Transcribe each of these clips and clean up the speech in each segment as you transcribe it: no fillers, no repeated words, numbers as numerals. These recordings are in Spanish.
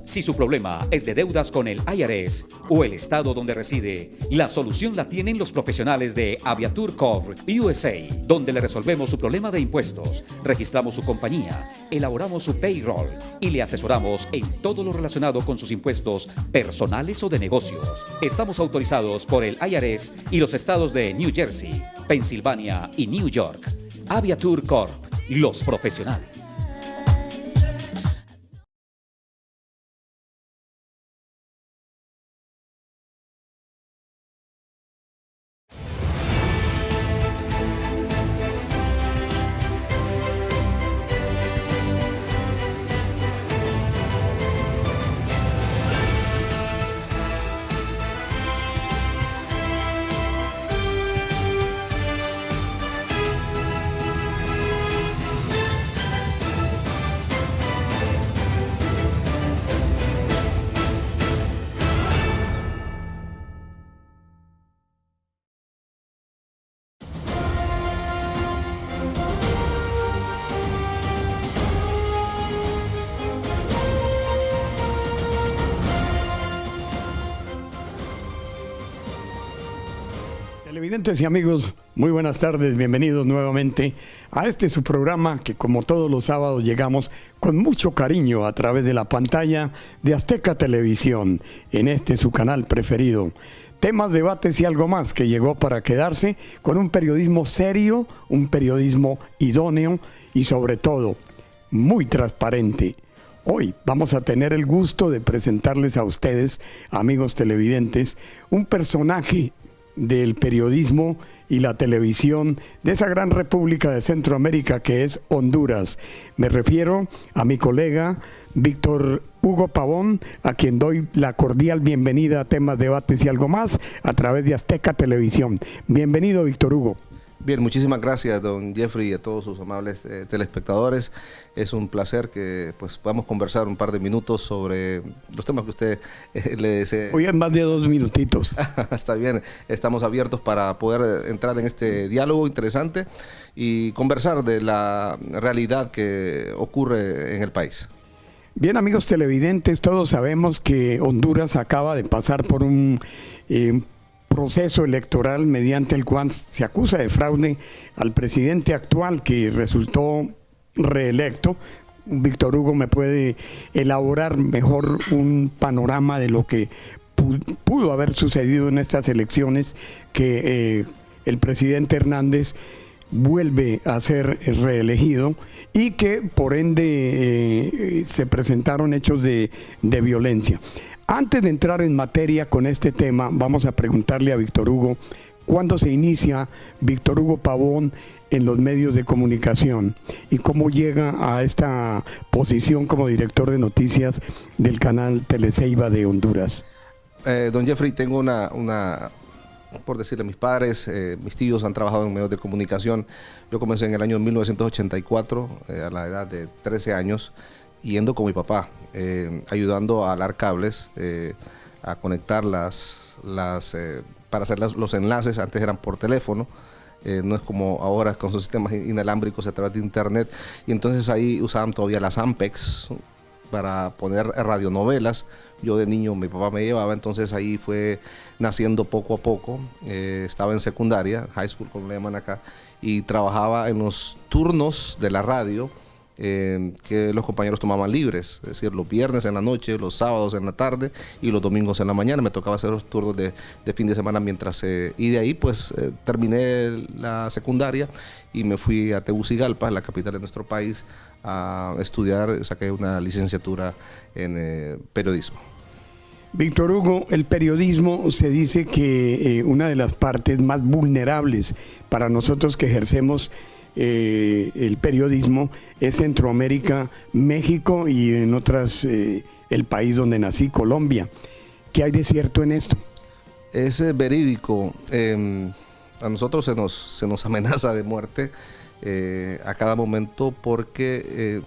Si su problema es de deudas con el IRS o el estado donde reside, la solución la tienen los profesionales de Aviatur Corp USA, donde le resolvemos su problema de impuestos, registramos su compañía, elaboramos su payroll y le asesoramos en todo lo relacionado con sus impuestos personales o de negocios. Estamos autorizados por el IRS y los estados de New Jersey, Pensilvania y New York. Aviatur Corp, los profesionales. Televidentes y amigos, muy buenas tardes, bienvenidos nuevamente a su programa que como todos los sábados llegamos con mucho cariño a través de la pantalla de Azteca Televisión, en su canal preferido. Temas, debates y algo más que llegó para quedarse con un periodismo serio, un periodismo idóneo y sobre todo muy transparente. Hoy vamos a tener el gusto de presentarles a ustedes, amigos televidentes, un personaje del periodismo y la televisión de esa gran república de Centroamérica que es Honduras. Me refiero a mi colega Víctor Hugo Pavón, a quien doy la cordial bienvenida a Temas, Debates y algo más a través de Azteca Televisión. Bienvenido, Víctor Hugo. Bien, muchísimas gracias, don Jeffrey, y a todos sus amables telespectadores. Es un placer que podamos conversar un par de minutos sobre los temas que usted le desee. Hoy es más de 2 minutitos. Está bien, estamos abiertos para poder entrar en este diálogo interesante y conversar de la realidad que ocurre en el país. Bien, amigos televidentes, todos sabemos que Honduras acaba de pasar por un proceso electoral mediante el cual se acusa de fraude al presidente actual que resultó reelecto. Víctor Hugo me puede elaborar mejor un panorama de lo que pudo haber sucedido en estas elecciones, que el presidente Hernández vuelve a ser reelegido y que por ende se presentaron hechos de violencia. Antes de entrar en materia con este tema, vamos a preguntarle a Víctor Hugo, ¿cuándo se inicia Víctor Hugo Pavón en los medios de comunicación y cómo llega a esta posición como director de noticias del canal Teleceiba de Honduras? Don Jeffrey, tengo una por decirle, mis padres, mis tíos han trabajado en medios de comunicación. Yo comencé en el año 1984, a la edad de 13 años, yendo con mi papá, ayudando a alar cables, a conectar para hacer los enlaces. Antes eran por teléfono, no es como ahora con sus sistemas inalámbricos a través de internet. Y entonces ahí usaban todavía las Ampex para poner radionovelas. Yo de niño, mi papá me llevaba, entonces ahí fue naciendo poco a poco. Estaba en secundaria, high school como le llaman acá, y trabajaba en los turnos de la radio que los compañeros tomaban libres, es decir, los viernes en la noche, los sábados en la tarde y los domingos en la mañana. Me tocaba hacer los turnos de fin de semana mientras y de ahí terminé la secundaria y me fui a Tegucigalpa, la capital de nuestro país, a estudiar. Saqué una licenciatura en periodismo. Víctor Hugo, el periodismo se dice que una de las partes más vulnerables para nosotros que ejercemos el periodismo es Centroamérica, México y en otras el país donde nací, Colombia. ¿Qué hay de cierto en esto? Es verídico. A nosotros se nos amenaza de muerte a cada momento porque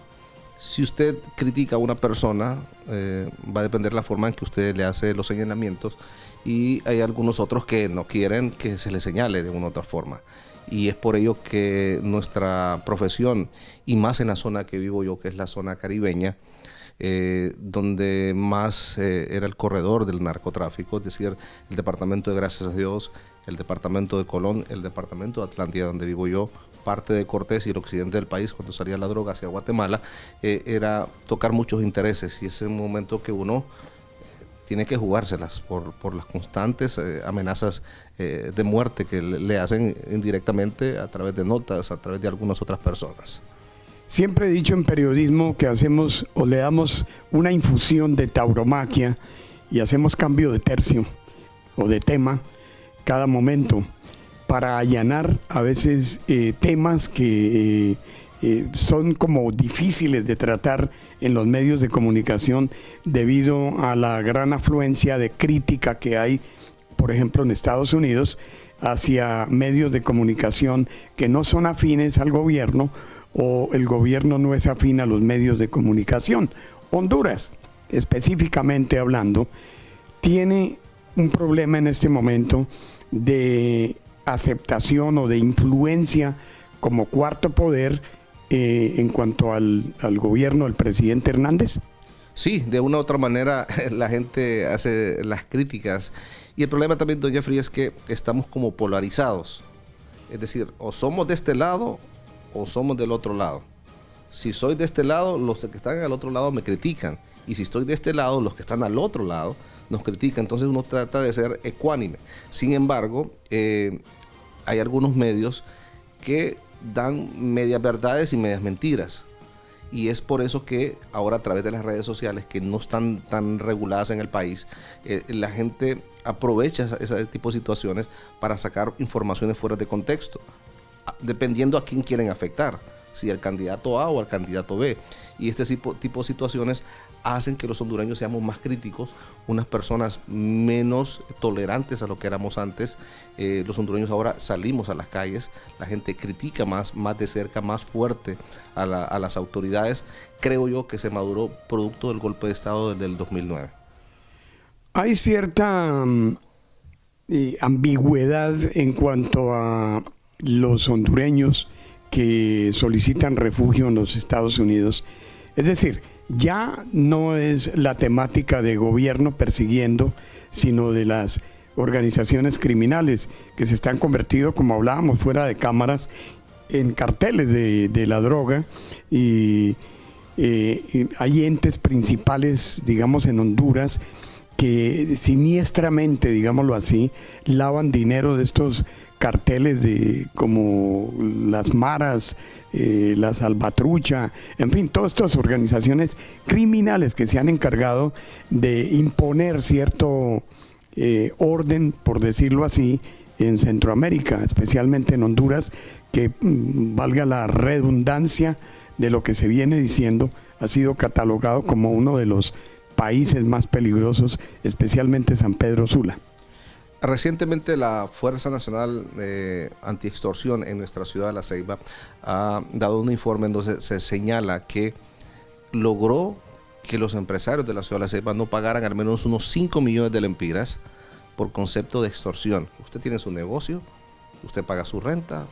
si usted critica a una persona, va a depender de la forma en que usted le hace los señalamientos, y hay algunos otros que no quieren que se les señale de una u otra forma. Y es por ello que nuestra profesión, y más en la zona que vivo yo, que es la zona caribeña, donde más era el corredor del narcotráfico, es decir, el departamento de Gracias a Dios, el departamento de Colón, el departamento de Atlántida, donde vivo yo, parte de Cortés y el occidente del país, cuando salía la droga hacia Guatemala, era tocar muchos intereses, y es un momento que uno tiene que jugárselas por las constantes amenazas de muerte que le hacen indirectamente a través de notas, a través de algunas otras personas. Siempre he dicho en periodismo que hacemos o le damos una infusión de tauromaquia y hacemos cambio de tercio o de tema cada momento para allanar a veces temas que son como difíciles de tratar en los medios de comunicación debido a la gran afluencia de crítica que hay, por ejemplo, en Estados Unidos, hacia medios de comunicación que no son afines al gobierno o el gobierno no es afín a los medios de comunicación. Honduras, específicamente hablando, tiene un problema en este momento de aceptación o de influencia como cuarto poder en cuanto al gobierno del presidente Hernández. Sí, de una u otra manera la gente hace las críticas, y el problema también, don Jeffrey, es que estamos como polarizados, es decir, o somos de este lado o somos del otro lado. Si soy de este lado, los que están al otro lado me critican, y si estoy de este lado, los que están al otro lado nos critican. Entonces uno trata de ser ecuánime. Sin embargo, hay algunos medios que dan medias verdades y medias mentiras, y es por eso que ahora, a través de las redes sociales, que no están tan reguladas en el país, la gente aprovecha ese tipo de situaciones para sacar informaciones fuera de contexto, dependiendo a quién quieren afectar, si al candidato A o al candidato B. Y este tipo de situaciones hacen que los hondureños seamos más críticos, unas personas menos tolerantes a lo que éramos antes. Los hondureños ahora salimos a las calles, la gente critica más de cerca, más fuerte a las autoridades. Creo yo que se maduró producto del golpe de Estado del 2009. Hay cierta ambigüedad en cuanto a los hondureños que solicitan refugio en los Estados Unidos. Es decir, ya no es la temática de gobierno persiguiendo, sino de las organizaciones criminales que se están convirtiendo, como hablábamos fuera de cámaras, en carteles de la droga, y hay entes principales, digamos, en Honduras que siniestramente, digámoslo así, lavan dinero de estos carteles como las Maras, la Salvatrucha, en fin, todas estas organizaciones criminales que se han encargado de imponer cierto orden, por decirlo así, en Centroamérica, especialmente en Honduras, que valga la redundancia de lo que se viene diciendo, ha sido catalogado como uno de los países más peligrosos, especialmente San Pedro Sula. Recientemente la Fuerza Nacional Antiextorsión en nuestra ciudad de La Ceiba ha dado un informe en donde se señala que logró que los empresarios de la ciudad de La Ceiba no pagaran al menos unos 5 millones de lempiras por concepto de extorsión. Usted tiene su negocio, usted paga su renta,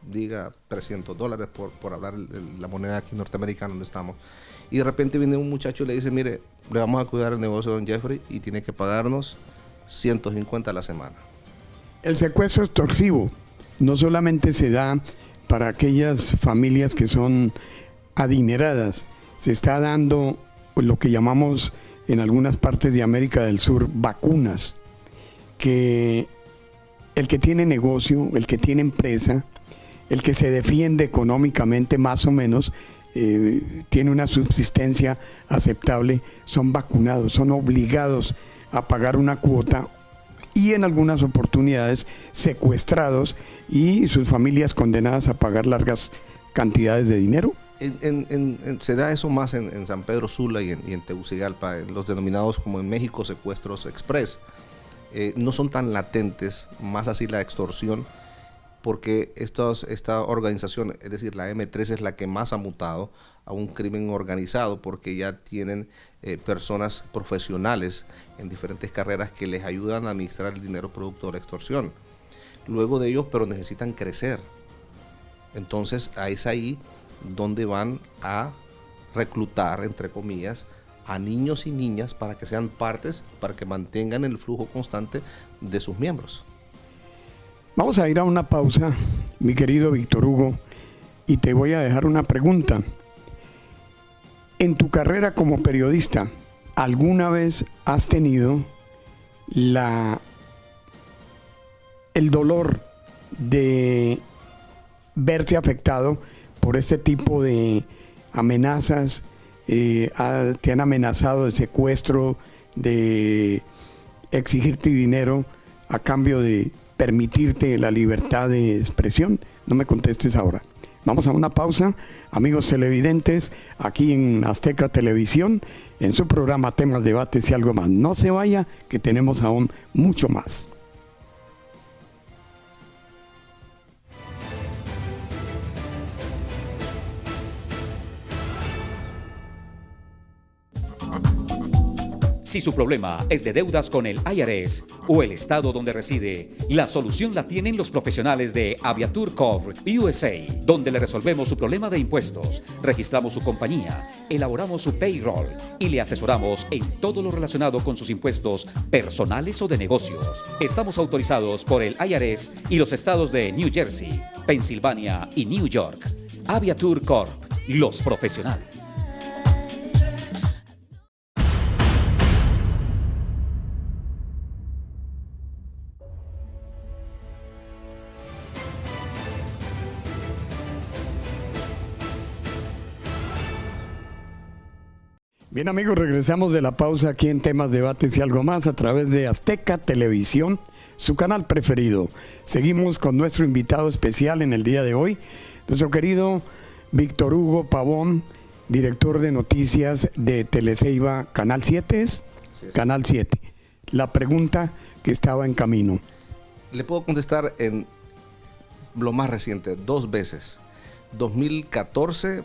diga $300 por hablar la moneda aquí norteamericana donde estamos, y de repente viene un muchacho y le dice: mire, le vamos a cuidar el negocio de don Jeffrey y tiene que pagarnos 150 a la semana. El secuestro extorsivo no solamente se da para aquellas familias que son adineradas, se está dando lo que llamamos en algunas partes de América del Sur vacunas, que el que tiene negocio, el que tiene empresa, el que se defiende económicamente más o menos, tiene una subsistencia aceptable, son vacunados, son obligados a pagar una cuota, y en algunas oportunidades secuestrados y sus familias condenadas a pagar largas cantidades de dinero. Se da eso más en San Pedro Sula y en Tegucigalpa, en los denominados, como en México, secuestros express. No son tan latentes, más así la extorsión, porque esta organización, es decir, la M3, es la que más ha mutado a un crimen organizado, porque ya tienen personas profesionales en diferentes carreras que les ayudan a administrar el dinero producto de la extorsión. Luego de ellos, pero necesitan crecer. Entonces, es ahí donde van a reclutar, entre comillas, a niños y niñas para que sean partes, para que mantengan el flujo constante de sus miembros. Vamos a ir a una pausa, mi querido Víctor Hugo, y te voy a dejar una pregunta. En tu carrera como periodista, ¿alguna vez has tenido el dolor de verse afectado por este tipo de amenazas? ¿Te han amenazado de secuestro, de exigirte dinero a cambio de permitirte la libertad de expresión? No me contestes ahora. Vamos a una pausa, amigos televidentes, aquí en Azteca Televisión, en su programa Temas, Debates y Algo Más. No se vaya, que tenemos aún mucho más. Si su problema es de deudas con el IRS o el estado donde reside, la solución la tienen los profesionales de Aviatur Corp USA, donde le resolvemos su problema de impuestos, registramos su compañía, elaboramos su payroll y le asesoramos en todo lo relacionado con sus impuestos personales o de negocios. Estamos autorizados por el IRS y los estados de New Jersey, Pensilvania y New York. Aviatur Corp, los profesionales. Bien, amigos, regresamos de la pausa aquí en Temas, Debates y Algo Más a través de Azteca Televisión, su canal preferido. Seguimos con nuestro invitado especial en el día de hoy, nuestro querido Víctor Hugo Pavón, director de noticias de Teleceiba, Canal 7, ¿es? Sí. Canal 7. La pregunta que estaba en camino. Le puedo contestar en lo más reciente, 2 veces. 2014,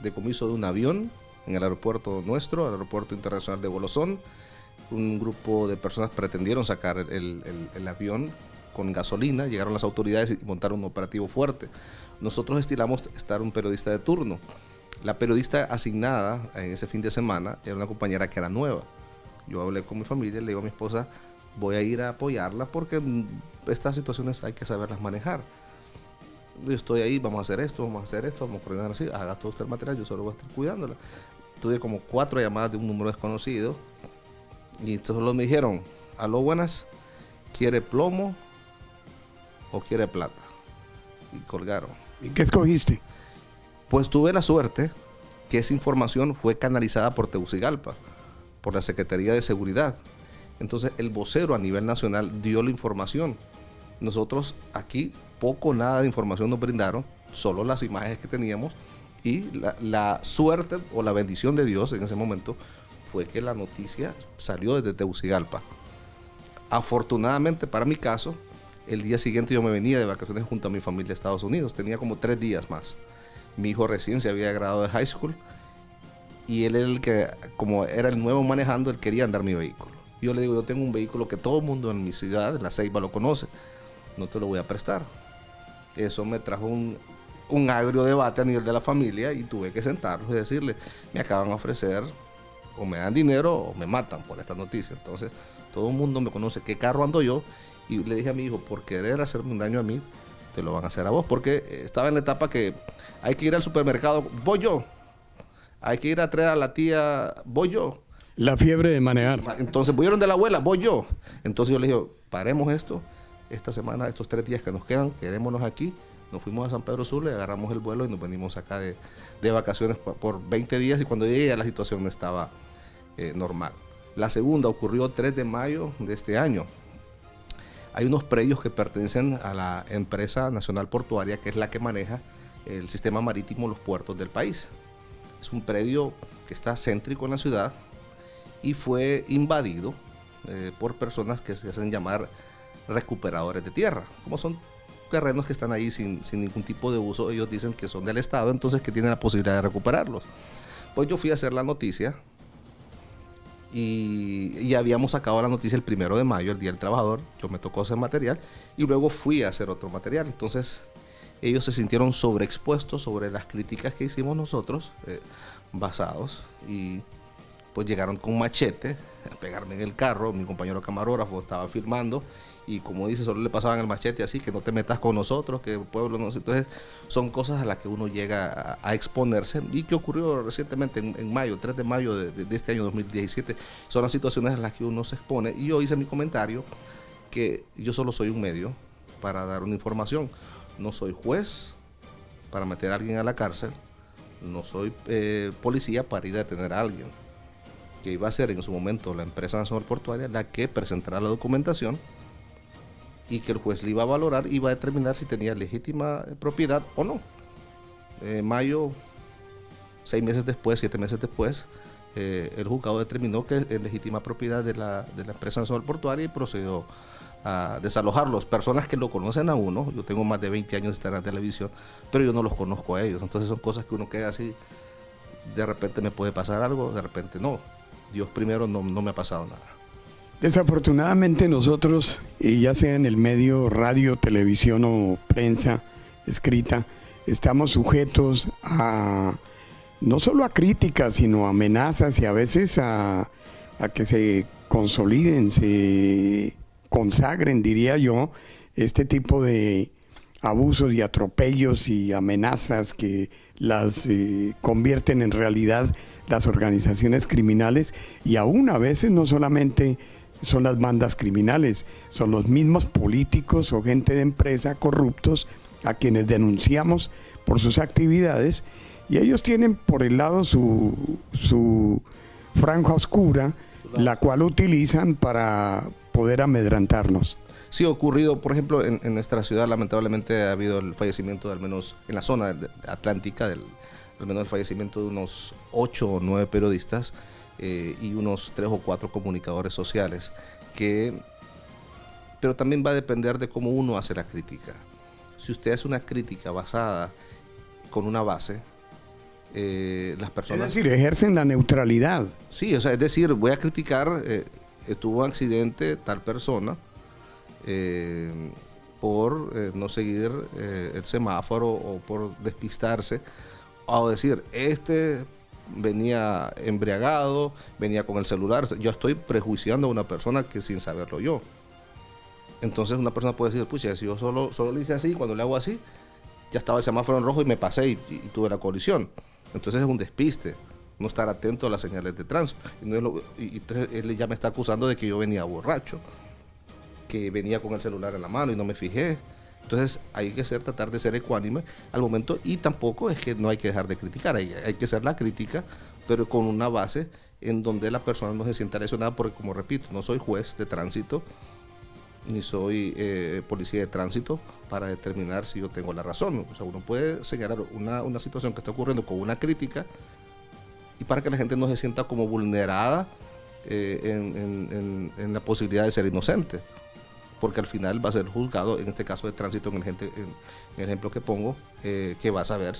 decomiso de un avión en el aeropuerto nuestro, el aeropuerto internacional de Bolosón. Un grupo de personas pretendieron sacar el avión con gasolina, llegaron las autoridades y montaron un operativo fuerte. Nosotros estilamos estar un periodista de turno. La periodista asignada en ese fin de semana era una compañera que era nueva. Yo hablé con mi familia y le digo a mi esposa, voy a ir a apoyarla porque estas situaciones hay que saberlas manejar. Yo estoy ahí, vamos a hacer esto, vamos a coordinar así, haga todo usted el material, yo solo voy a estar cuidándola. Tuve como 4 llamadas de un número desconocido y entonces solo me dijeron, aló, buenas, ¿quiere plomo o quiere plata? Y colgaron. ¿Y qué escogiste? Pues tuve la suerte que esa información fue canalizada por Tegucigalpa, por la Secretaría de Seguridad. Entonces el vocero a nivel nacional dio la información. Nosotros aquí poco nada de información nos brindaron, solo las imágenes que teníamos, y la suerte o la bendición de Dios en ese momento fue que la noticia salió desde Tegucigalpa. Afortunadamente para mi caso, el día siguiente yo me venía de vacaciones junto a mi familia a Estados Unidos, tenía como 3 días más. Mi hijo recién se había graduado de high school y él era el que, como era el nuevo manejando, él quería andar mi vehículo. Yo le digo, yo tengo un vehículo que todo el mundo en mi ciudad, en La Ceiba, lo conoce, no te lo voy a prestar. Eso me trajo un agrio debate a nivel de la familia y tuve que sentarlos y decirle, me acaban de ofrecer, o me dan dinero o me matan por esta noticia. Entonces, todo el mundo me conoce qué carro ando yo, y le dije a mi hijo, por querer hacerme un daño a mí, te lo van a hacer a vos, porque estaba en la etapa que hay que ir al supermercado, voy yo. Hay que ir a traer a la tía, voy yo. La fiebre de manejar. Entonces, voy de la abuela, voy yo. Entonces yo le dije, paremos esto, esta semana, estos 3 días que nos quedan, quedémonos aquí. Nos fuimos a San Pedro Sula, agarramos el vuelo y nos venimos acá de vacaciones por 20 días y cuando llegué ya la situación no estaba normal. La segunda ocurrió el 3 de mayo de este año. Hay unos predios que pertenecen a la empresa nacional portuaria, que es la que maneja el sistema marítimo, los puertos del país. Es un predio que está céntrico en la ciudad y fue invadido por personas que se hacen llamar recuperadores de tierra. Como son terrenos que están ahí sin ningún tipo de uso, ellos dicen que son del Estado, entonces que tienen la posibilidad de recuperarlos. Pues yo fui a hacer la noticia y habíamos sacado la noticia el 1 de mayo, el Día del Trabajador. Yo me tocó hacer material y luego fui a hacer otro material. Entonces ellos se sintieron sobreexpuestos sobre las críticas que hicimos nosotros, basados, y pues llegaron con machete a pegarme en el carro. Mi compañero camarógrafo estaba filmando y, como dice, solo le pasaban el machete así, que no te metas con nosotros, que el pueblo no sé. Entonces son cosas a las que uno llega a exponerse, y que ocurrió recientemente en mayo, 3 de mayo de este año 2017. Son las situaciones en las que uno se expone, y yo hice mi comentario que yo solo soy un medio para dar una información. No soy juez para meter a alguien a la cárcel, no soy policía para ir a detener a alguien, que iba a ser en su momento la empresa nacional portuaria la que presentará la documentación, y que el juez le iba a valorar y iba a determinar si tenía legítima propiedad o no. Mayo, 6 meses después, 7 meses después, el juzgado determinó que es legítima propiedad de la empresa nacional portuaria, y procedió a desalojarlos. Personas que lo conocen a uno, yo tengo más de 20 años de estar en la televisión, pero yo no los conozco a ellos. Entonces son cosas que uno queda así, de repente me puede pasar algo, de repente no. Dios primero, no me ha pasado nada. Desafortunadamente nosotros, ya sea en el medio radio, televisión o prensa escrita, estamos sujetos a no solo a críticas, sino a amenazas, y a veces a que se consoliden, se consagren, diría yo, este tipo de abusos y atropellos y amenazas que las convierten en realidad las organizaciones criminales. Y aún a veces no solamente son las bandas criminales, son los mismos políticos o gente de empresa corruptos a quienes denunciamos por sus actividades, y ellos tienen por el lado su franja oscura, la cual utilizan para poder amedrantarnos. Sí, ha ocurrido, por ejemplo, en nuestra ciudad, lamentablemente ha habido el fallecimiento, al menos en la zona atlántica, al menos el fallecimiento de unos 8 o 9 periodistas, y unos 3 o 4 comunicadores sociales, pero también va a depender de cómo uno hace la crítica. Si usted hace una crítica basada con una base, las personas... Es decir, ejercen la neutralidad. Sí, o sea, es decir, voy a criticar, tuvo un accidente tal persona, por no seguir el semáforo, o por despistarse, o decir, venía embriagado, venía con el celular. Yo estoy prejuiciando a una persona que sin saberlo yo. Entonces una persona puede decir, pucha, si yo solo le hice así, cuando le hago así, ya estaba el semáforo en rojo y me pasé y tuve la colisión. Entonces es un despiste, no estar atento a las señales de tránsito. Y entonces él ya me está acusando de que yo venía borracho, que venía con el celular en la mano y no me fijé. Entonces hay que tratar de ser ecuánime al momento, y tampoco es que no hay que dejar de criticar, hay que hacer la crítica, pero con una base en donde la persona no se sienta lesionada, porque, como repito, no soy juez de tránsito, ni soy policía de tránsito para determinar si yo tengo la razón. O sea, uno puede señalar una situación que está ocurriendo con una crítica, y para que la gente no se sienta como vulnerada en la posibilidad de ser inocente, porque al final va a ser juzgado, en este caso de tránsito, en el ejemplo que pongo, que va a saber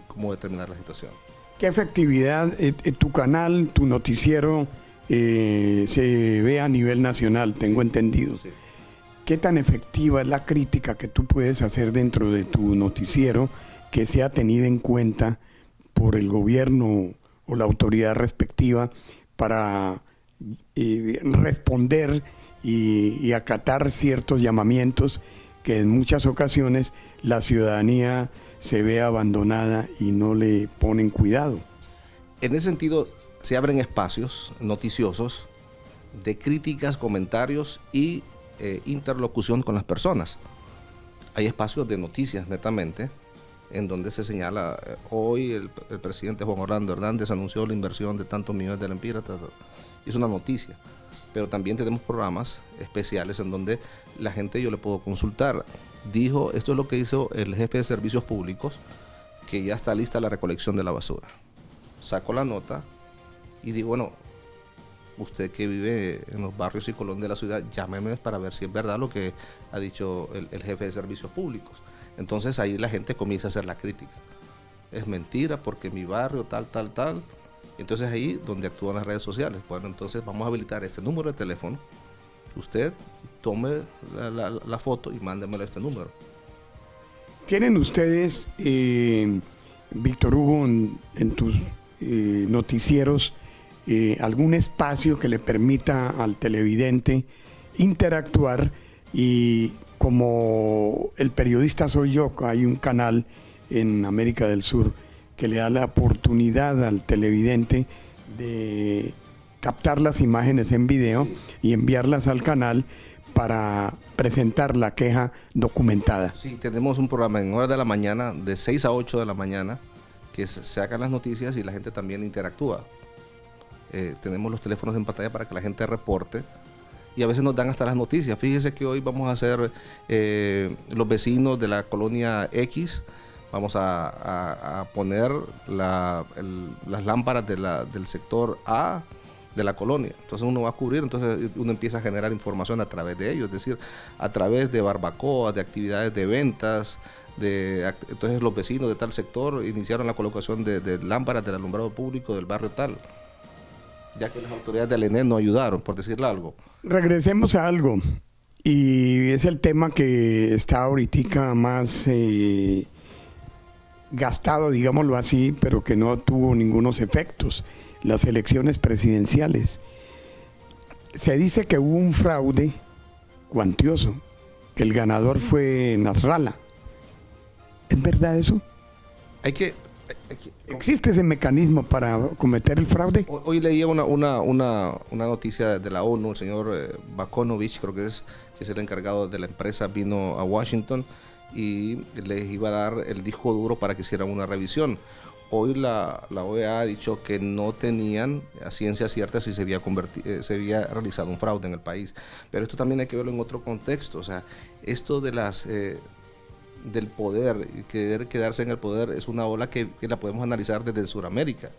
cómo determinar la situación. ¿Qué efectividad tu canal, tu noticiero se ve a nivel nacional, tengo entendido? Sí. ¿Qué tan efectiva es la crítica que tú puedes hacer dentro de tu noticiero que sea tenida en cuenta por el gobierno o la autoridad respectiva para responder y acatar ciertos llamamientos que en muchas ocasiones la ciudadanía se ve abandonada y no le ponen cuidado? En ese sentido, se abren espacios noticiosos de críticas, comentarios y interlocución con las personas. Hay espacios de noticias, netamente, en donde se señala, hoy el presidente Juan Orlando Hernández anunció la inversión de tantos millones de lempiras. Es una noticia. Pero también tenemos programas especiales en donde la gente, yo le puedo consultar. Dijo, esto es lo que hizo el jefe de servicios públicos, que ya está lista la recolección de la basura. Saco la nota y digo, bueno, usted que vive en los barrios y colonias de la ciudad, llámeme para ver si es verdad lo que ha dicho el jefe de servicios públicos. Entonces ahí la gente comienza a hacer la crítica. Es mentira porque mi barrio tal. Entonces ahí donde actúan las redes sociales. Bueno, entonces vamos a habilitar este número de teléfono. Usted tome la foto y mándemelo a este número. ¿Tienen ustedes, Víctor Hugo, en tus noticieros, algún espacio que le permita al televidente interactuar? Y como el periodista soy yo, hay un canal en América del Sur que le da la oportunidad al televidente de captar las imágenes en video y enviarlas al canal para presentar la queja documentada. Sí, tenemos un programa en horas de la mañana, de 6 a 8 de la mañana, que se sacan las noticias y la gente también interactúa. Tenemos los teléfonos en pantalla para que la gente reporte y a veces nos dan hasta las noticias. Fíjese que hoy vamos a hacer los vecinos de la colonia X, vamos a poner las lámparas del sector A de la colonia. Entonces uno va a cubrir, entonces uno empieza a generar información a través de ellos, es decir, a través de barbacoas, de actividades de ventas. Entonces los vecinos de tal sector iniciaron la colocación de lámparas del alumbrado público del barrio tal, ya que las autoridades del ENE no ayudaron, por decirle algo. Regresemos a algo, y es el tema que está ahorita más gastado, digámoslo así, pero que no tuvo ningunos efectos: las elecciones presidenciales. Se dice que hubo un fraude cuantioso, que el ganador fue Nasrallah. ¿Es verdad eso? ¿Existe ese mecanismo para cometer el fraude? Hoy leía una noticia de la ONU. El señor Bakonovich, creo que es el encargado de la empresa, vino a Washington y les iba a dar el disco duro para que hicieran una revisión. Hoy la OEA ha dicho que no tenían a ciencia cierta si se había realizado un fraude en el país. Pero esto también hay que verlo en otro contexto. O sea, esto de del poder y querer quedarse en el poder es una ola que la podemos analizar desde Sudamérica.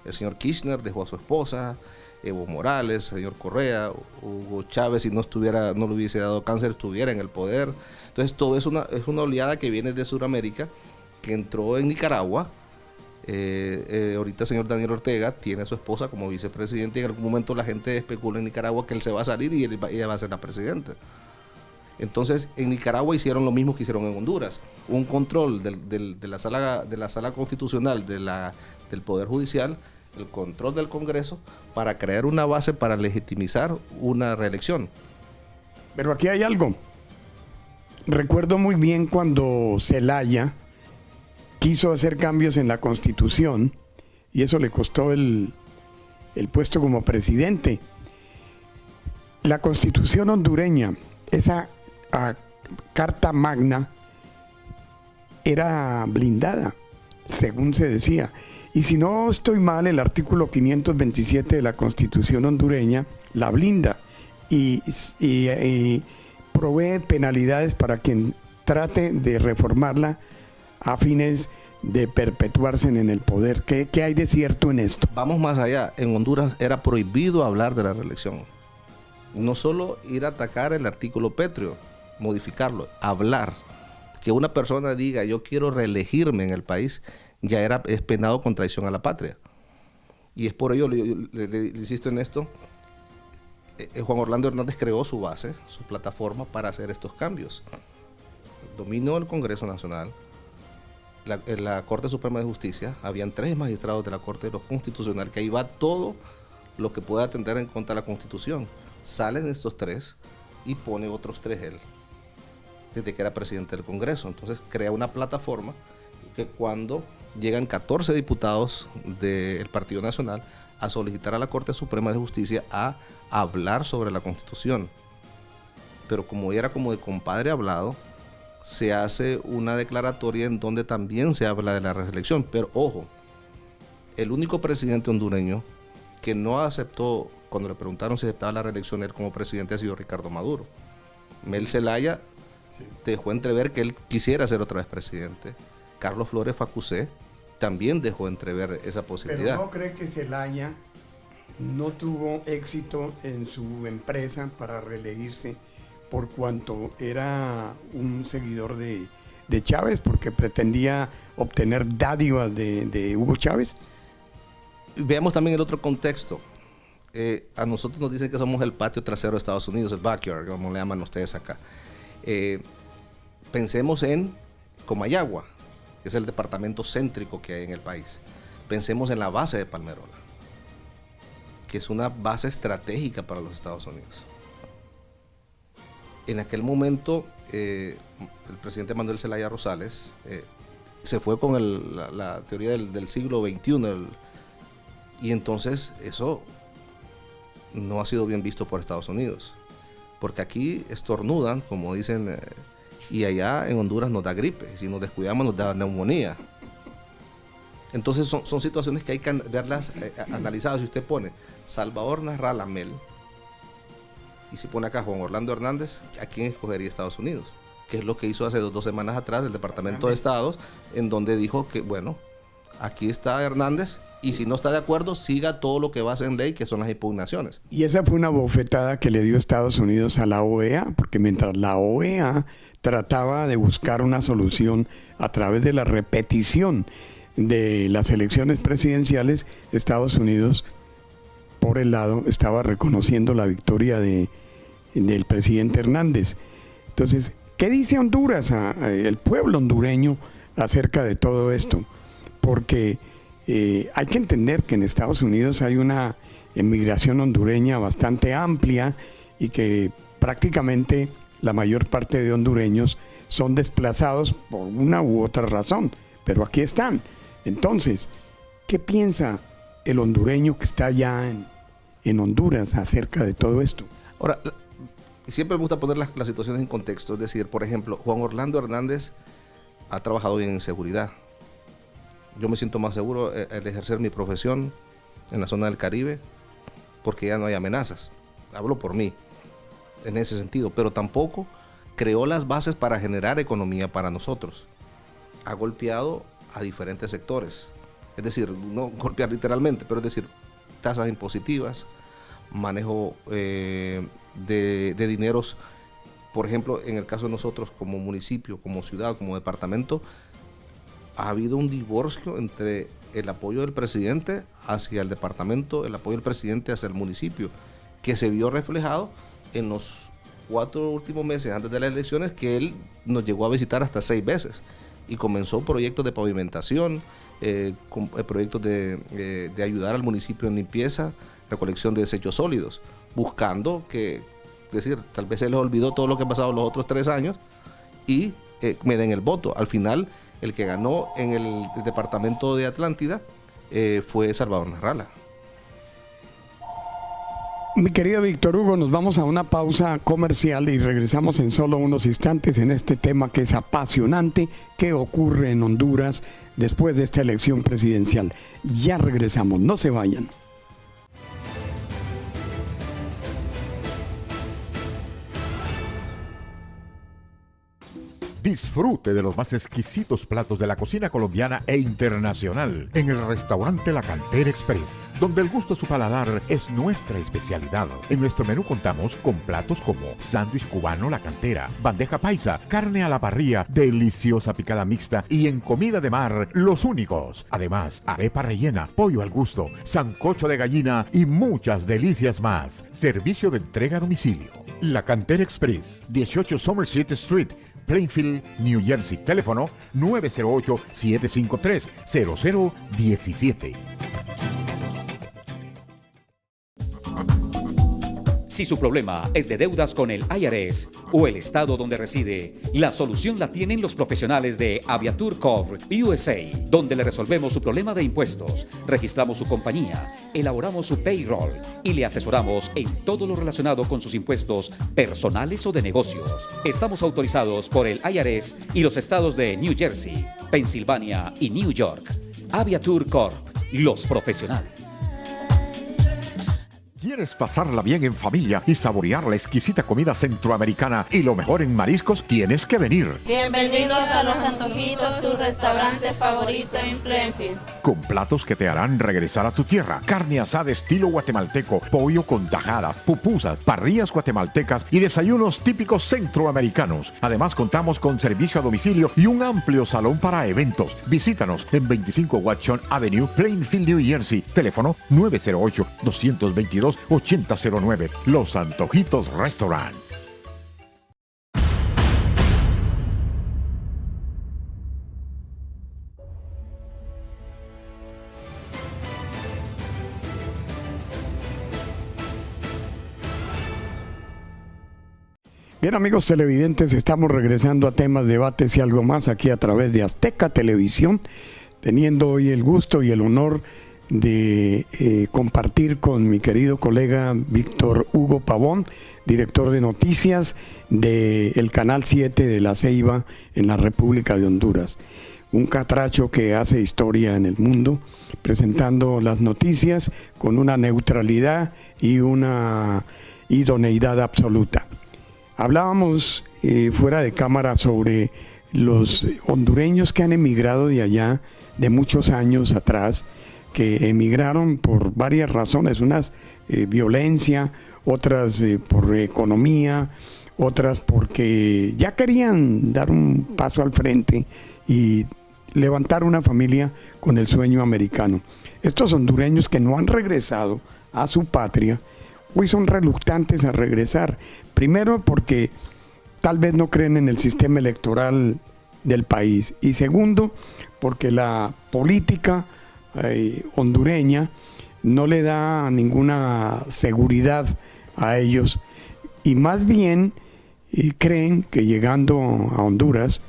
El señor Kirchner dejó a su esposa, Evo Morales, el señor Correa, Hugo Chávez, si no le hubiese dado cáncer, estuviera en el poder. Entonces todo es una oleada que viene de Sudamérica, que entró en Nicaragua. Ahorita el señor Daniel Ortega tiene a su esposa como vicepresidente y en algún momento la gente especula en Nicaragua que él se va a salir y ella va a ser la presidenta. Entonces en Nicaragua hicieron lo mismo que hicieron en Honduras, un control de la sala constitucional, del Poder Judicial, el control del Congreso, para crear una base para legitimizar una reelección. Pero aquí hay algo. Recuerdo muy bien cuando Zelaya quiso hacer cambios en la Constitución y eso le costó el puesto como presidente. La Constitución hondureña, esa Carta Magna, era blindada, según se decía. Y si no estoy mal, el artículo 527 de la Constitución hondureña la blinda y provee penalidades para quien trate de reformarla a fines de perpetuarse en el poder. ¿Qué hay de cierto en esto? Vamos más allá. En Honduras era prohibido hablar de la reelección. No solo ir a atacar el artículo pétreo, modificarlo, hablar. Que una persona diga yo quiero reelegirme en el país ya es penado con traición a la patria. Y es por ello, le insisto en esto, Juan Orlando Hernández creó su base, su plataforma para hacer estos cambios. Dominó el Congreso Nacional, la Corte Suprema de Justicia, habían 3 magistrados de la Corte de lo Constitucional, que ahí va todo lo que pueda atender en contra de la Constitución. Salen estos 3 y pone otros 3 él, desde que era presidente del Congreso. Entonces crea una plataforma que cuando llegan 14 diputados del Partido Nacional a solicitar a la Corte Suprema de Justicia a hablar sobre la Constitución. Pero como era como de compadre hablado, se hace una declaratoria en donde también se habla de la reelección. Pero ojo, el único presidente hondureño que no aceptó, cuando le preguntaron si aceptaba la reelección él como presidente, ha sido Ricardo Maduro. Mel Zelaya dejó entrever que él quisiera ser otra vez presidente. Carlos Flores Facusé también dejó entrever esa posibilidad. ¿Pero no cree que Zelaya no tuvo éxito en su empresa para reelegirse por cuanto era un seguidor de Chávez, porque pretendía obtener dádivas de Hugo Chávez? Veamos también el otro contexto. A nosotros nos dicen que somos el patio trasero de Estados Unidos, el backyard, como le llaman ustedes acá. Pensemos en Comayagua, que es el departamento céntrico que hay en el país. Pensemos en la base de Palmerola, que es una base estratégica para los Estados Unidos. En aquel momento, el presidente Manuel Zelaya Rosales se fue con la teoría del siglo XXI, y entonces eso no ha sido bien visto por Estados Unidos, porque aquí estornudan, como dicen, y allá en Honduras nos da gripe, si nos descuidamos nos da neumonía. Entonces son situaciones que hay que verlas analizadas. Si usted pone Salvador Narral Amel y si pone acá Juan Orlando Hernández, ¿a quién escogería Estados Unidos? Que es lo que hizo hace dos semanas atrás el Departamento de Estados, en donde dijo que, bueno, aquí está Hernández, y si no está de acuerdo, siga todo lo que va a ser en ley, que son las impugnaciones. Y esa fue una bofetada que le dio Estados Unidos a la OEA, porque mientras la OEA trataba de buscar una solución a través de la repetición de las elecciones presidenciales, Estados Unidos, por el lado, estaba reconociendo la victoria del presidente Hernández. Entonces, ¿qué dice Honduras, el pueblo hondureño, acerca de todo esto? Porque hay que entender que en Estados Unidos hay una emigración hondureña bastante amplia y que prácticamente la mayor parte de hondureños son desplazados por una u otra razón, pero aquí están. Entonces, ¿qué piensa el hondureño que está allá en Honduras acerca de todo esto? Ahora, siempre me gusta poner las situaciones en contexto, es decir, por ejemplo, Juan Orlando Hernández ha trabajado bien en seguridad. Yo me siento más seguro al ejercer mi profesión en la zona del Caribe, porque ya no hay amenazas. Hablo por mí, en ese sentido, pero tampoco creó las bases para generar economía para nosotros. Ha golpeado a diferentes sectores, es decir, no golpear literalmente, pero es decir, tasas impositivas, manejo de dineros. Por ejemplo, en el caso de nosotros como municipio, como ciudad, como departamento, ha habido un divorcio entre el apoyo del presidente hacia el departamento, el apoyo del presidente hacia el municipio, que se vio reflejado en los 4 últimos meses antes de las elecciones, que él nos llegó a visitar hasta 6 veces y comenzó proyectos de pavimentación, proyectos de ayudar al municipio en limpieza, recolección de desechos sólidos, buscando que, es decir, tal vez se les olvidó todo lo que ha pasado los otros 3 años y me den el voto. Al final, el que ganó en el departamento de Atlántida fue Salvador Narrala. Mi querido Víctor Hugo, nos vamos a una pausa comercial y regresamos en solo unos instantes en este tema que es apasionante, que ocurre en Honduras después de esta elección presidencial. Ya regresamos, no se vayan. Disfrute de los más exquisitos platos de la cocina colombiana e internacional en el restaurante La Cantera Express, donde el gusto de su paladar es nuestra especialidad. En nuestro menú contamos con platos como sándwich cubano La Cantera, bandeja paisa, carne a la parrilla, deliciosa picada mixta y en comida de mar, los únicos. Además, arepa rellena, pollo al gusto, sancocho de gallina y muchas delicias más. Servicio de entrega a domicilio. La Cantera Express, 18 Somerset Street, Plainfield, New Jersey. Teléfono 908-753-0017. Si su problema es de deudas con el IRS o el estado donde reside, la solución la tienen los profesionales de Aviatur Corp USA, donde le resolvemos su problema de impuestos, registramos su compañía, elaboramos su payroll y le asesoramos en todo lo relacionado con sus impuestos personales o de negocios. Estamos autorizados por el IRS y los estados de New Jersey, Pensilvania y New York. Aviatur Corp, los profesionales. ¿Quieres pasarla bien en familia y saborear la exquisita comida centroamericana y lo mejor en mariscos? Tienes que venir. Bienvenidos a Los Antojitos, su restaurante favorito en Plainfield. Con platos que te harán regresar a tu tierra. Carne asada estilo guatemalteco, pollo con tajada, pupusas, parrillas guatemaltecas y desayunos típicos centroamericanos. Además, contamos con servicio a domicilio y un amplio salón para eventos. Visítanos en 25 Watson Avenue, Plainfield, New Jersey. Teléfono 908-222-8009. Los Antojitos Restaurant. Bien, amigos televidentes, estamos regresando a temas, debates y algo más aquí a través de Azteca Televisión, teniendo hoy el gusto y el honor de compartir con mi querido colega Víctor Hugo Pavón, director de noticias del Canal 7 de La Ceiba en la República de Honduras. Un catracho que hace historia en el mundo, presentando las noticias con una neutralidad y una idoneidad absoluta. Hablábamos fuera de cámara sobre los hondureños que han emigrado de allá de muchos años atrás, que emigraron por varias razones, unas violencia, otras por economía, otras porque ya querían dar un paso al frente y levantar una familia con el sueño americano. Estos hondureños que no han regresado a su patria, hoy son reluctantes a regresar. Primero porque tal vez no creen en el sistema electoral del país. Y segundo, porque la política hondureña no le da ninguna seguridad a ellos. Y más bien creen que llegando a Honduras,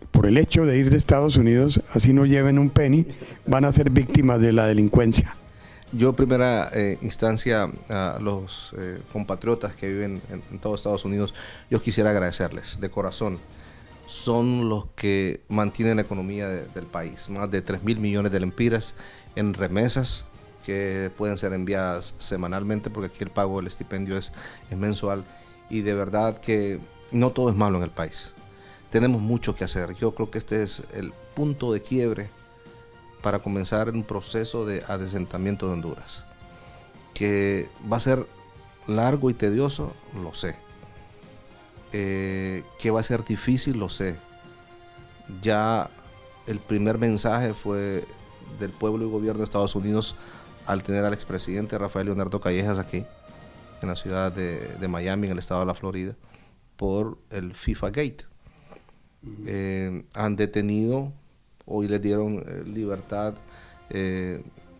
por el hecho de ir de Estados Unidos, así no lleven un penny, van a ser víctimas de la delincuencia. Yo en primera instancia a los compatriotas que viven en todo Estados Unidos, yo quisiera agradecerles de corazón. Son los que mantienen la economía del país. Más de 3.000 millones de lempiras en remesas que pueden ser enviadas semanalmente, porque aquí el pago del estipendio es mensual. Y de verdad que no todo es malo en el país. Tenemos mucho que hacer. Yo creo que este es el punto de quiebre para comenzar un proceso de adesentamiento de Honduras, que va a ser largo y tedioso, lo sé. Que va a ser difícil, lo sé. Ya el primer mensaje fue del pueblo y gobierno de Estados Unidos al tener al expresidente Rafael Leonardo Callejas aquí, en la ciudad de Miami, en el estado de la Florida, por el FIFA Gate. Han detenido, hoy les dieron libertad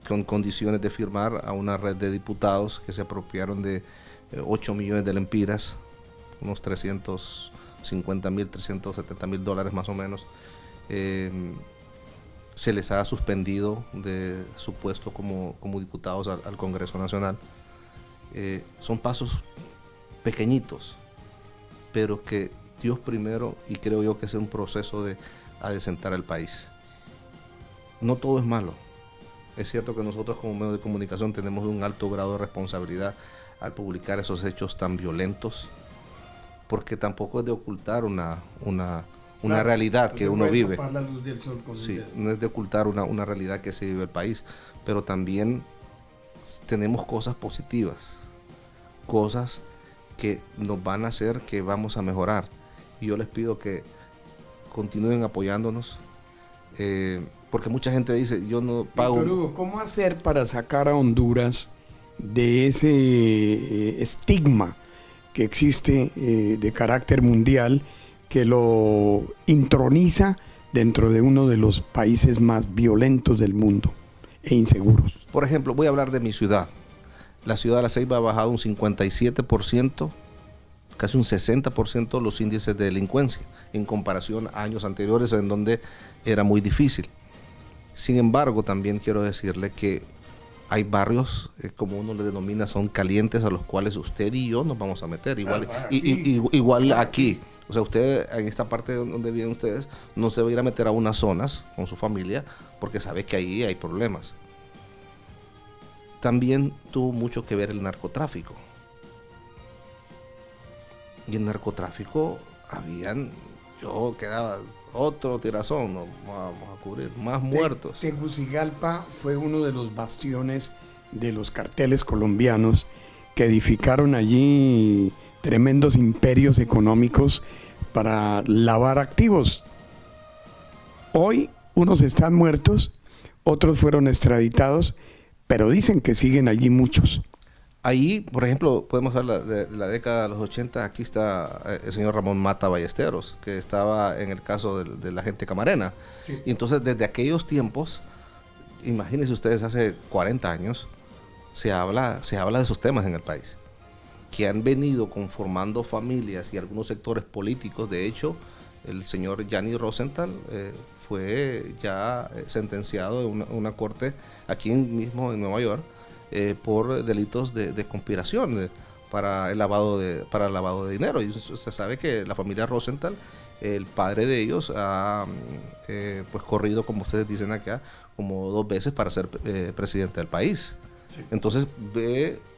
con condiciones de firmar a una red de diputados que se apropiaron de 8 millones de lempiras, unos 350,000, 370,000 dólares más o menos. Se les ha suspendido de su puesto como diputados al Congreso Nacional. Son pasos pequeñitos, pero que Dios primero, y creo yo que es un proceso de adecentar el país. No todo es malo. Es cierto que nosotros como medio de comunicación tenemos un alto grado de responsabilidad al publicar esos hechos tan violentos, porque tampoco es de ocultar una claro, realidad que uno vive. La luz del sol con sí, no es de ocultar una realidad que se vive el país, pero también tenemos cosas positivas, cosas que nos van a hacer que vamos a mejorar. Y yo les pido que continúen apoyándonos, porque mucha gente dice, yo no pago... Víctor Hugo, ¿cómo hacer para sacar a Honduras de ese estigma que existe de carácter mundial, que lo introniza dentro de uno de los países más violentos del mundo e inseguros? Por ejemplo, voy a hablar de mi ciudad. La ciudad de La Ceiba ha bajado un 57%, casi un 60% los índices de delincuencia en comparación a años anteriores en donde era muy difícil. Sin embargo, también quiero decirle que hay barrios, como uno le denomina, son calientes, a los cuales usted y yo nos vamos a meter, igual aquí. O sea, usted en esta parte donde viven ustedes no se va a ir a meter a unas zonas con su familia porque sabe que ahí hay problemas. También tuvo mucho que ver el narcotráfico. Y el narcotráfico yo quedaba otro tirazón, no vamos a cubrir, más muertos. Tegucigalpa fue uno de los bastiones de los carteles colombianos que edificaron allí tremendos imperios económicos para lavar activos. Hoy unos están muertos, otros fueron extraditados, pero dicen que siguen allí muchos. Ahí, por ejemplo, podemos hablar de la década de los 80, aquí está el señor Ramón Mata Ballesteros, que estaba en el caso de la gente camarena. Sí. Y entonces, desde aquellos tiempos, imagínense ustedes, hace 40 años, se habla de esos temas en el país. que han venido conformando familias y algunos sectores políticos. De hecho, el señor Gianni Rosenthal fue ya sentenciado en una corte aquí mismo en Nueva York por delitos de conspiración para el lavado de dinero. Y se sabe que la familia Rosenthal, el padre de ellos, ha pues corrido, como ustedes dicen acá, como 2 veces para ser presidente del país. Sí. Entonces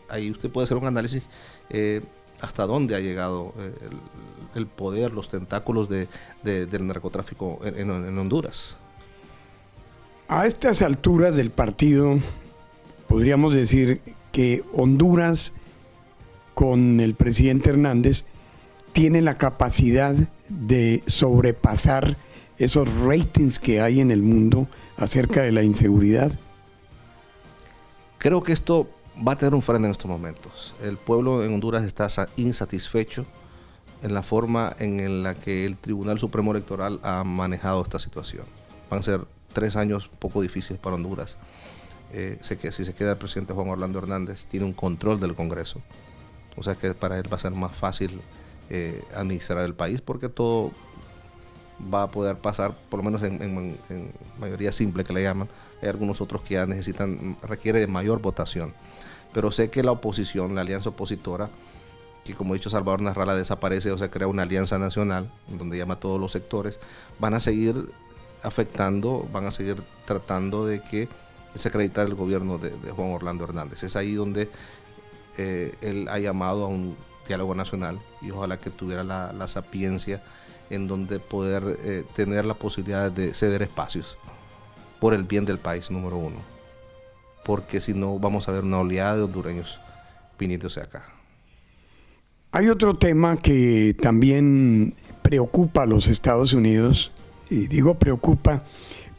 ahí usted puede hacer un análisis hasta dónde ha llegado el poder, los tentáculos del narcotráfico en Honduras. A estas alturas del partido, podríamos decir que Honduras, con el presidente Hernández, tiene la capacidad de sobrepasar esos ratings que hay en el mundo acerca de la inseguridad. Creo que esto va a tener un freno en estos momentos. El pueblo en Honduras está insatisfecho en la forma en la que el Tribunal Supremo Electoral ha manejado esta situación. Van a ser 3 años poco difíciles para Honduras. Sé que si se queda el presidente Juan Orlando Hernández, tiene un control del Congreso. O sea que para él va a ser más fácil administrar el país, porque todo va a poder pasar, por lo menos en mayoría simple que le llaman. Hay algunos otros que ya requiere de mayor votación. Pero sé que la oposición, la alianza opositora, que como ha dicho Salvador Narrala, desaparece o se crea una alianza nacional, donde llama a todos los sectores, van a seguir afectando, van a seguir tratando de desacreditar el gobierno de Juan Orlando Hernández. Es ahí donde él ha llamado a un diálogo nacional, y ojalá que tuviera la sapiencia en donde poder tener la posibilidad de ceder espacios por el bien del país, número 1, porque si no vamos a ver una oleada de hondureños viniéndose acá. Hay otro tema que también preocupa a los Estados Unidos, y digo preocupa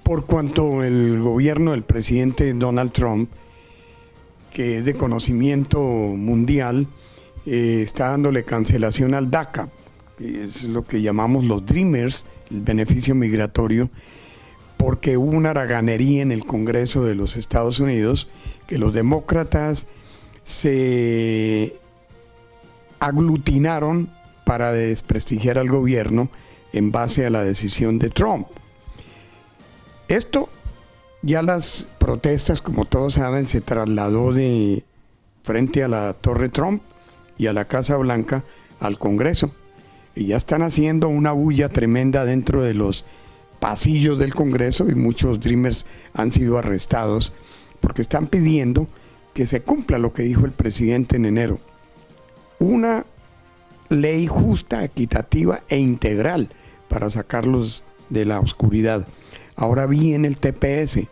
por cuanto el gobierno del presidente Donald Trump, que es de conocimiento mundial, está dándole cancelación al DACA, que es lo que llamamos los Dreamers, el beneficio migratorio, porque hubo una haraganería en el Congreso de los Estados Unidos, que los demócratas se aglutinaron para desprestigiar al gobierno en base a la decisión de Trump. Esto, ya las protestas, como todos saben, se trasladó de frente a la Torre Trump y a la Casa Blanca al Congreso, y ya están haciendo una bulla tremenda dentro de los pasillos del Congreso, y muchos Dreamers han sido arrestados porque están pidiendo que se cumpla lo que dijo el presidente en enero: una ley justa, equitativa e integral para sacarlos de la oscuridad. Ahora viene el TPS,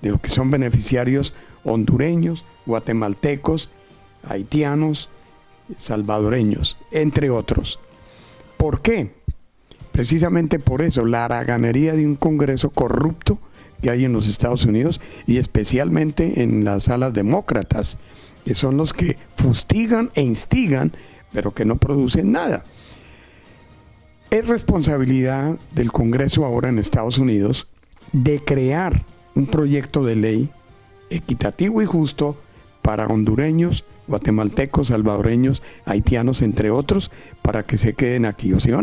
de lo que son beneficiarios hondureños, guatemaltecos, haitianos, salvadoreños, entre otros. ¿Por qué? Precisamente por eso, la haraganería de un Congreso corrupto que hay en los Estados Unidos, y especialmente en las alas demócratas, que son los que fustigan e instigan, pero que no producen nada. Es responsabilidad del Congreso ahora en Estados Unidos de crear un proyecto de ley equitativo y justo para hondureños, guatemaltecos, salvadoreños, haitianos, entre otros, para que se queden aquí. O sea,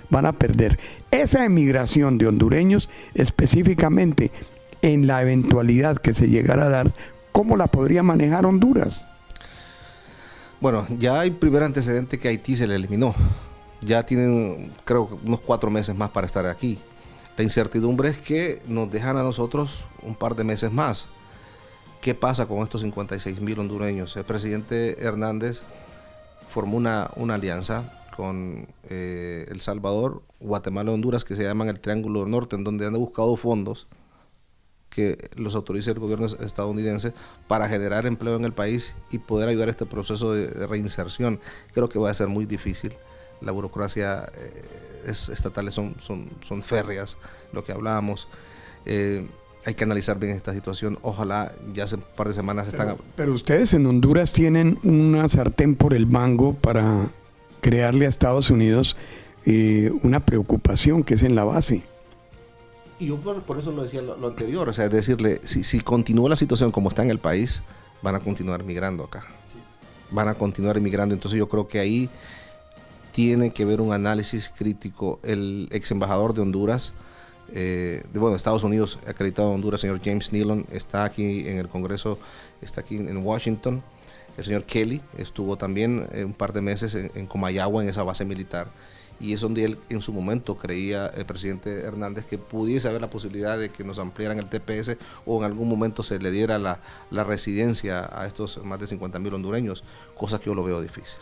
van a perder esa emigración de hondureños, específicamente en la eventualidad que se llegara a dar. ¿Cómo la podría manejar Honduras? Bueno, ya hay primer antecedente que Haití se le eliminó. Ya tienen, creo, unos 4 meses más para estar aquí. La incertidumbre es que nos dejan a nosotros un par de meses más. ¿Qué pasa con estos 56,000 hondureños? El presidente Hernández formó una alianza con El Salvador, Guatemala y Honduras, que se llaman el Triángulo del Norte, en donde han buscado fondos que los autorice el gobierno estadounidense para generar empleo en el país y poder ayudar a este proceso de reinserción. Creo que va a ser muy difícil. La burocracia estatales son férreas, lo que hablábamos. Hay que analizar bien esta situación. Ojalá ya hace un par de semanas están... Pero ustedes en Honduras tienen una sartén por el mango para crearle a Estados Unidos una preocupación que es en la base. Y yo por eso lo decía lo anterior, o sea, es decirle, si continúa la situación como está en el país, van a continuar migrando acá. van a continuar emigrando. Entonces yo creo que ahí tiene que ver un análisis crítico. El ex embajador de Honduras, de Estados Unidos, acreditado en Honduras, señor James Nealon, está aquí en el Congreso, está aquí en Washington. El señor Kelly estuvo también un par de meses en Comayagua, en esa base militar, y es donde él en su momento creía, el presidente Hernández, que pudiese haber la posibilidad de que nos ampliaran el TPS o en algún momento se le diera la residencia a estos más de 50,000 hondureños, cosa que yo lo veo difícil.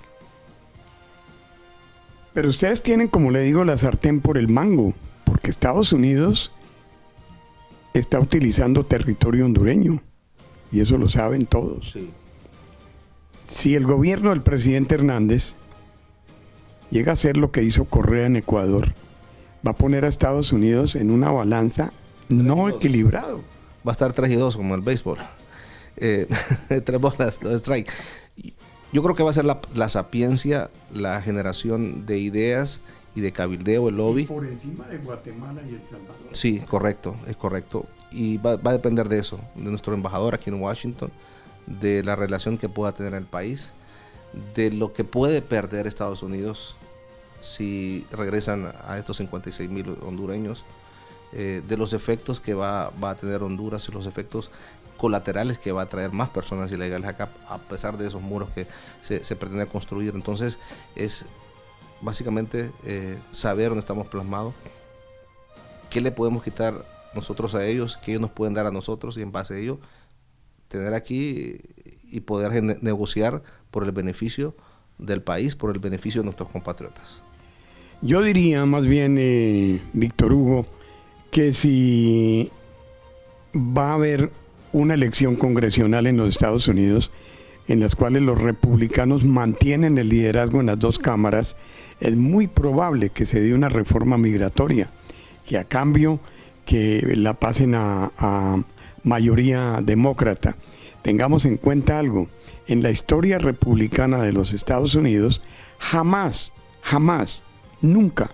Pero ustedes tienen, como le digo, la sartén por el mango, porque Estados Unidos está utilizando territorio hondureño, y eso lo saben todos. Sí. Si el gobierno del presidente Hernández llega a hacer lo que hizo Correa en Ecuador, va a poner a Estados Unidos en una balanza no equilibrado. Va a estar 3-2 como el béisbol. 3 bolas, 2 strike. Yo creo que va a ser la sapiencia, la generación de ideas y de cabildeo, el lobby. Y por encima de Guatemala y El Salvador. Sí, correcto, es correcto. Y va a depender de eso, de nuestro embajador aquí en Washington, de la relación que pueda tener el país, de lo que puede perder Estados Unidos si regresan a estos 56,000 hondureños, de los efectos que va a tener Honduras y los efectos colaterales que va a traer más personas ilegales acá, a pesar de esos muros que se pretende construir. Entonces es básicamente saber dónde estamos plasmados, qué le podemos quitar nosotros a ellos, qué ellos nos pueden dar a nosotros, y en base a ello tener aquí y poder negociar por el beneficio del país, por el beneficio de nuestros compatriotas. Yo diría más bien, Víctor Hugo, que si va a haber una elección congresional en los Estados Unidos, en las cuales los republicanos mantienen el liderazgo en las dos cámaras, es muy probable que se dé una reforma migratoria, que a cambio que la pasen a mayoría demócrata. Tengamos en cuenta algo: en la historia republicana de los Estados Unidos, jamás, nunca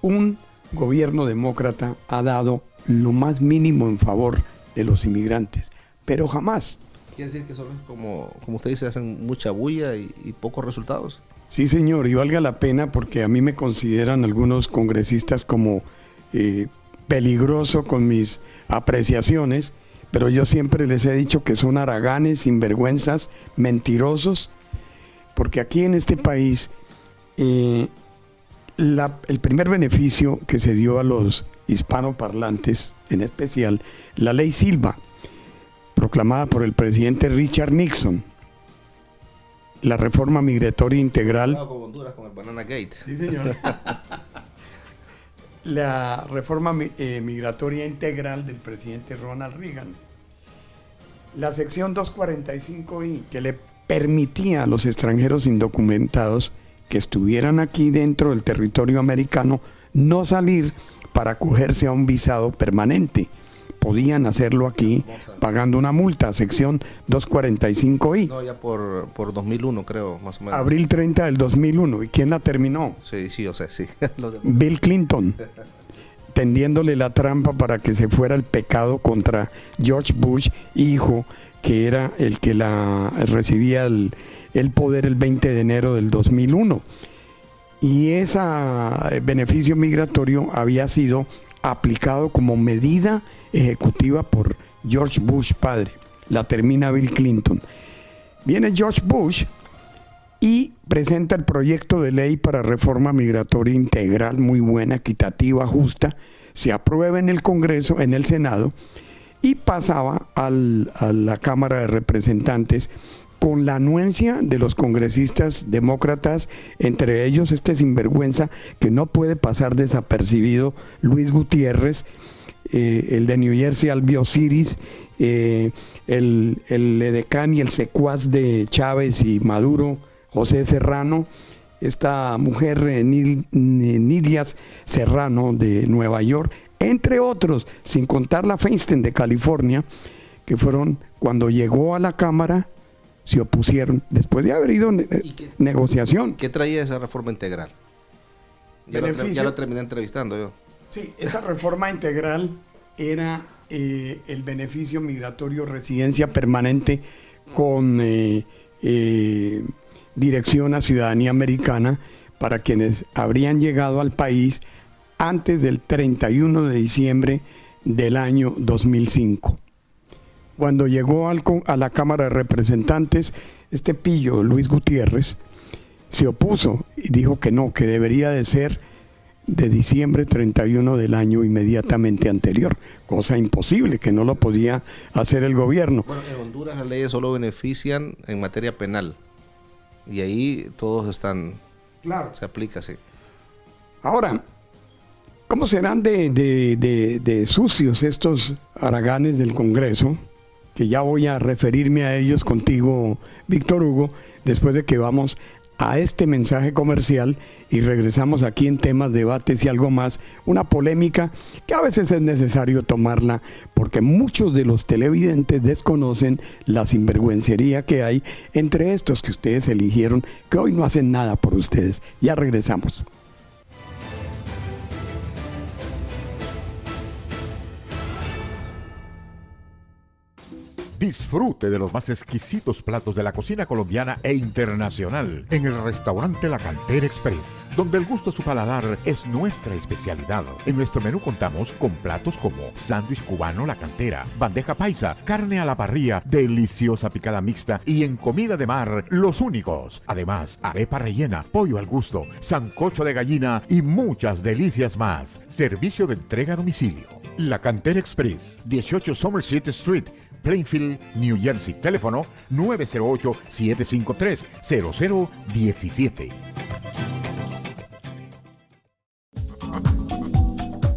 un gobierno demócrata ha dado lo más mínimo en favor de los inmigrantes, pero jamás. ¿Quiere decir que solo, como usted dice, hacen mucha bulla y pocos resultados? Sí, señor, y valga la pena, porque a mí me consideran algunos congresistas como peligroso con mis apreciaciones, pero yo siempre les he dicho que son haraganes, sinvergüenzas, mentirosos, porque aquí en este país el primer beneficio que se dio a los hispanoparlantes, en especial la ley Silva, proclamada por el presidente Richard Nixon, la reforma migratoria integral. Con Honduras, con el Banana Gate. Sí, señor. La reforma migratoria integral del presidente Ronald Reagan. La sección 245I, que le permitía a los extranjeros indocumentados que estuvieran aquí dentro del territorio americano no salir para acogerse a un visado permanente. Podían hacerlo aquí pagando una multa, sección 245I. No, ya por 2001 creo, más o menos. Abril 30 del 2001. ¿Y quién la terminó? Sí, yo sé, sí. Bill Clinton, tendiéndole la trampa para que se fuera el pecado contra George Bush, hijo, que era el que recibía el poder el 20 de enero del 2001. Y ese beneficio migratorio había sido aplicado como medida ejecutiva por George Bush padre. La termina Bill Clinton. Viene George Bush y presenta el proyecto de ley para reforma migratoria integral, muy buena, equitativa, justa. Se aprueba en el Congreso, en el Senado, y pasaba a la Cámara de Representantes con la anuencia de los congresistas demócratas, entre ellos este sinvergüenza que no puede pasar desapercibido, Luis Gutiérrez, el de New Jersey, Albi Osiris, el edecán y el secuaz de Chávez y Maduro, José Serrano, esta mujer Nidia Serrano de Nueva York, entre otros, sin contar la Feinstein de California, que fueron, cuando llegó a la Cámara, se opusieron, después de haber ido negociación. ¿Qué traía esa reforma integral? Ya lo terminé entrevistando yo. Sí, esa reforma integral era el beneficio migratorio, residencia permanente con dirección a ciudadanía americana para quienes habrían llegado al país antes del 31 de diciembre del año 2005. Cuando llegó a la Cámara de Representantes, este pillo, Luis Gutiérrez, se opuso y dijo que no, que debería de ser de diciembre 31 del año inmediatamente anterior, cosa imposible, que no lo podía hacer el gobierno. Bueno, en Honduras las leyes solo benefician en materia penal y ahí todos están, claro, se aplica así. Ahora, ¿cómo serán de sucios estos haraganes del Congreso? Que ya voy a referirme a ellos contigo, Víctor Hugo, después de que vamos a este mensaje comercial y regresamos aquí en temas, debates y algo más, una polémica que a veces es necesario tomarla porque muchos de los televidentes desconocen la sinvergüencería que hay entre estos que ustedes eligieron, que hoy no hacen nada por ustedes. Ya regresamos. Disfrute de los más exquisitos platos de la cocina colombiana e internacional en el restaurante La Cantera Express, donde el gusto de su paladar es nuestra especialidad. En nuestro menú contamos con platos como sándwich cubano La Cantera, bandeja paisa, carne a la parrilla, deliciosa picada mixta y en comida de mar, los únicos. Además, arepa rellena, pollo al gusto, sancocho de gallina y muchas delicias más. Servicio de entrega a domicilio. La Cantera Express, 18 Somerset Street, Plainfield, New Jersey. Teléfono 908-753-0017.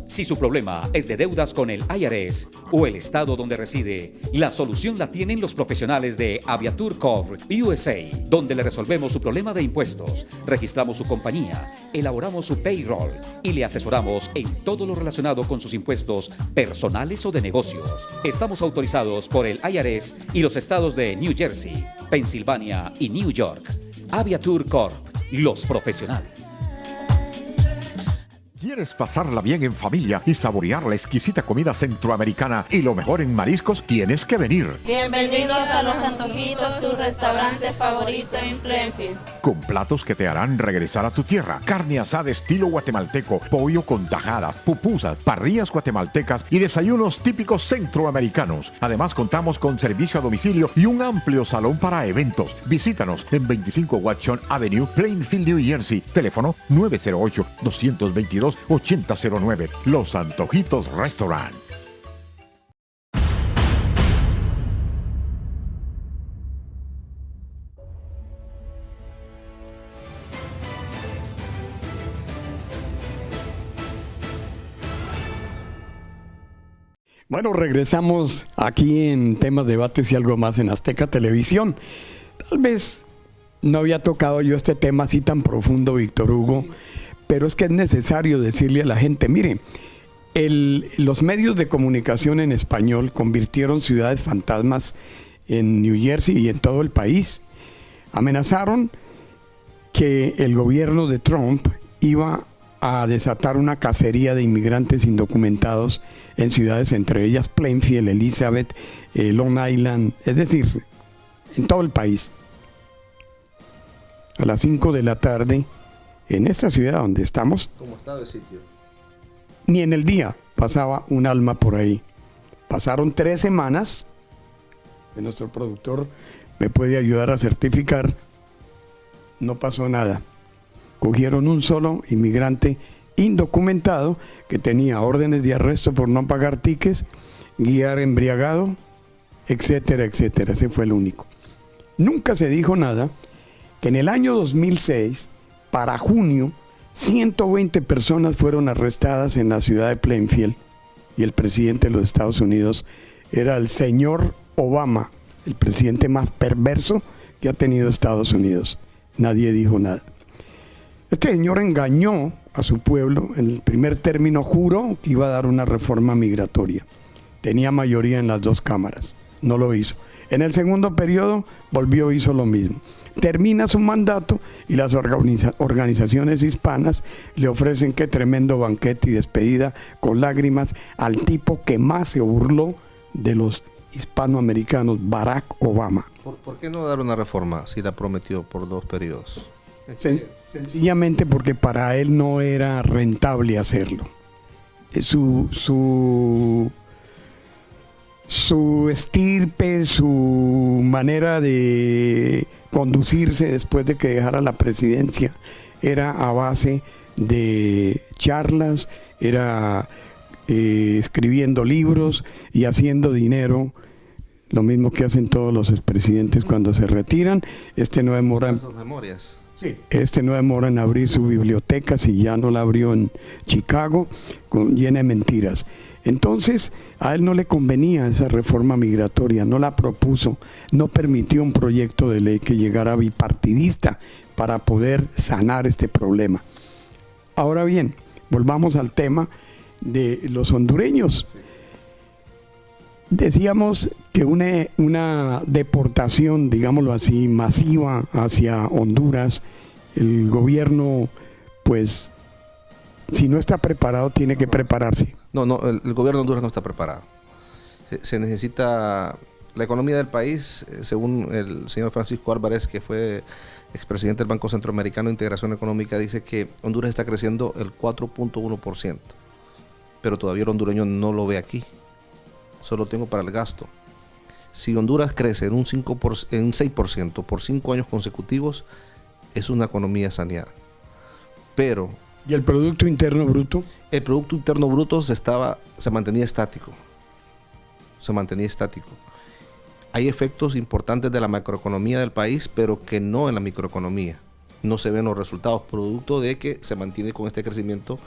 Si su problema es de deudas con el IRS o el estado donde reside, la solución la tienen los profesionales de Aviatur Corp USA, donde le resolvemos su problema de impuestos, registramos su compañía, elaboramos su payroll y le asesoramos en todo lo relacionado con sus impuestos personales o de negocios. Estamos autorizados por el IRS y los estados de New Jersey, Pensilvania y New York. Aviatur Corp, los profesionales. ¿Quieres pasarla bien en familia y saborear la exquisita comida centroamericana y lo mejor en mariscos? Tienes que venir. Bienvenidos a Los Antojitos, su restaurante favorito en Plainfield. Con platos que te harán regresar a tu tierra. Carne asada estilo guatemalteco, pollo con tajada, pupusas, parrillas guatemaltecas y desayunos típicos centroamericanos. Además contamos con servicio a domicilio y un amplio salón para eventos. Visítanos en 25 Watson Avenue, Plainfield, New Jersey. Teléfono 908-222-8009. Los Antojitos Restaurant. Bueno, regresamos aquí en temas, debates y algo más en Azteca Televisión. Tal vez no había tocado yo este tema así tan profundo, Víctor Hugo, pero es que es necesario decirle a la gente, mire, los medios de comunicación en español convirtieron ciudades fantasmas en New Jersey y en todo el país. Amenazaron que el gobierno de Trump iba a desatar una cacería de inmigrantes indocumentados en ciudades, entre ellas Plainfield, Elizabeth, Long Island, es decir, en todo el país. A las 5 de la tarde, en esta ciudad donde estamos, ¿Cómo está de sitio? ni en el día pasaba un alma por ahí. Pasaron 3 semanas, que nuestro productor me puede ayudar a certificar, no pasó nada. Cogieron un solo inmigrante indocumentado que tenía órdenes de arresto por no pagar tickets, guiar embriagado, etcétera, etcétera. Ese fue el único. Nunca se dijo nada que en el año 2006, para junio, 120 personas fueron arrestadas en la ciudad de Plainfield y el presidente de los Estados Unidos era el señor Obama, el presidente más perverso que ha tenido Estados Unidos. Nadie dijo nada. Este señor engañó a su pueblo. En el primer término juró que iba a dar una reforma migratoria. Tenía mayoría en las 2 cámaras. No lo hizo. En el segundo periodo volvió, hizo lo mismo. Termina su mandato y las organizaciones hispanas le ofrecen qué tremendo banquete y despedida con lágrimas al tipo que más se burló de los hispanoamericanos, Barack Obama. ¿Por qué no dar una reforma si la prometió por 2 periodos? Sencillamente porque para él no era rentable hacerlo. Su estirpe, su manera de conducirse después de que dejara la presidencia era a base de charlas, era escribiendo libros y haciendo dinero, lo mismo que hacen todos los expresidentes cuando se retiran. No demora en, memorias. sí, no demora en abrir su biblioteca, si ya no la abrió en Chicago, llena de mentiras. Entonces, a él no le convenía esa reforma migratoria, no la propuso, no permitió un proyecto de ley que llegara bipartidista para poder sanar este problema. Ahora bien, volvamos al tema de los hondureños. Decíamos que una deportación, digámoslo así, masiva hacia Honduras, el gobierno, pues, si no está preparado, tiene que prepararse. No, el gobierno de Honduras no está preparado. Se necesita... La economía del país, según el señor Francisco Álvarez, que fue expresidente del Banco Centroamericano de Integración Económica, dice que Honduras está creciendo el 4.1%, pero todavía el hondureño no lo ve aquí. Solo tengo para el gasto. Si Honduras crece en un 6% por 5 años consecutivos, es una economía saneada. Pero... ¿Y el Producto Interno Bruto? El Producto Interno Bruto se mantenía estático. Se mantenía estático. Hay efectos importantes de la macroeconomía del país, pero que no en la microeconomía. No se ven los resultados, producto de que se mantiene con este crecimiento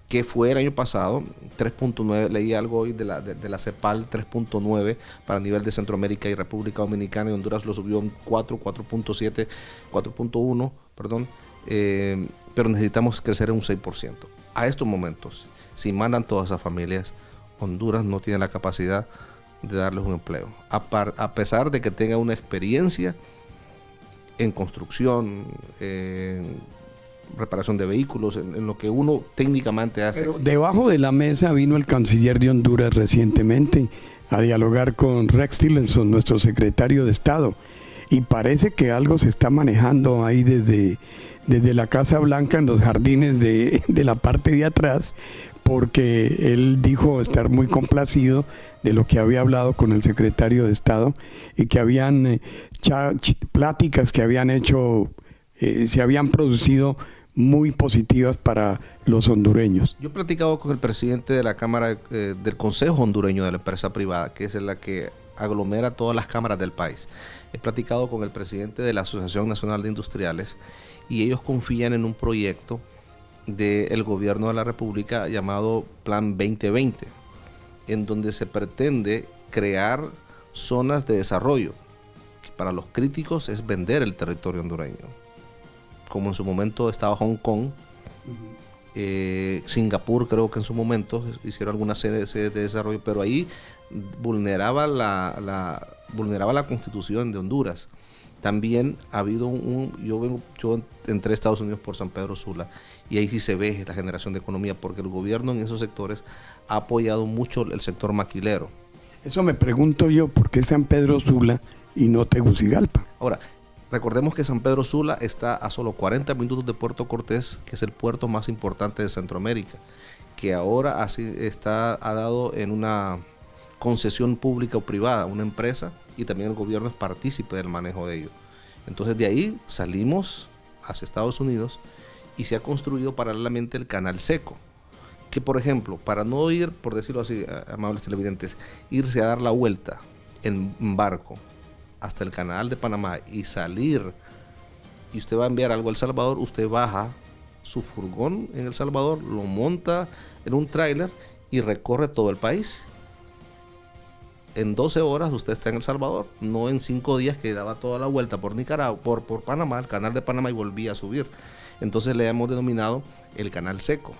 que fue el año pasado, 3.9, leí algo hoy de la CEPAL, 3.9 para el nivel de Centroamérica y República Dominicana, y Honduras lo subió en 4.7, 4.1, perdón, pero necesitamos crecer en un 6%. A estos momentos, si mandan todas esas familias, Honduras no tiene la capacidad de darles un empleo, a pesar de que tenga una experiencia en construcción, reparación de vehículos, en lo que uno técnicamente hace. Pero debajo de la mesa vino el canciller de Honduras recientemente a dialogar con Rex Tillerson, nuestro secretario de Estado, y parece que algo se está manejando ahí desde la Casa Blanca, en los jardines de la parte de atrás, porque él dijo estar muy complacido de lo que había hablado con el secretario de Estado y que habían pláticas que habían hecho, se habían producido muy positivas para los hondureños. Yo he platicado con el presidente de la Cámara del Consejo Hondureño de la Empresa Privada, que es la que aglomera todas las cámaras del país. He platicado con el presidente de la Asociación Nacional de Industriales y ellos confían en un proyecto del gobierno de la República llamado Plan 2020, en donde se pretende crear zonas de desarrollo, que para los críticos es vender el territorio hondureño, como en su momento estaba Hong Kong, Singapur creo que en su momento hicieron algunas sedes de desarrollo, pero ahí vulneraba la Constitución de Honduras. También ha habido yo entré a Estados Unidos por San Pedro Sula y ahí sí se ve la generación de economía, porque el gobierno en esos sectores ha apoyado mucho el sector maquilero. Eso me pregunto yo, ¿por qué San Pedro Sula y no Tegucigalpa? Ahora, recordemos que San Pedro Sula está a solo 40 minutos de Puerto Cortés, que es el puerto más importante de Centroamérica, que ahora ha dado en una concesión pública o privada, una empresa, y también el gobierno es partícipe del manejo de ello. Entonces de ahí salimos hacia Estados Unidos y se ha construido paralelamente el Canal Seco, que por ejemplo, para no ir, por decirlo así, amables televidentes, irse a dar la vuelta en barco hasta el Canal de Panamá y salir, y usted va a enviar algo a El Salvador, usted baja su furgón en El Salvador, lo monta en un tráiler y recorre todo el país. En 12 horas usted está en El Salvador, no en 5 días que daba toda la vuelta por Nicaragua, por Panamá, el Canal de Panamá, y volvía a subir. Entonces le hemos denominado el Canal Seco.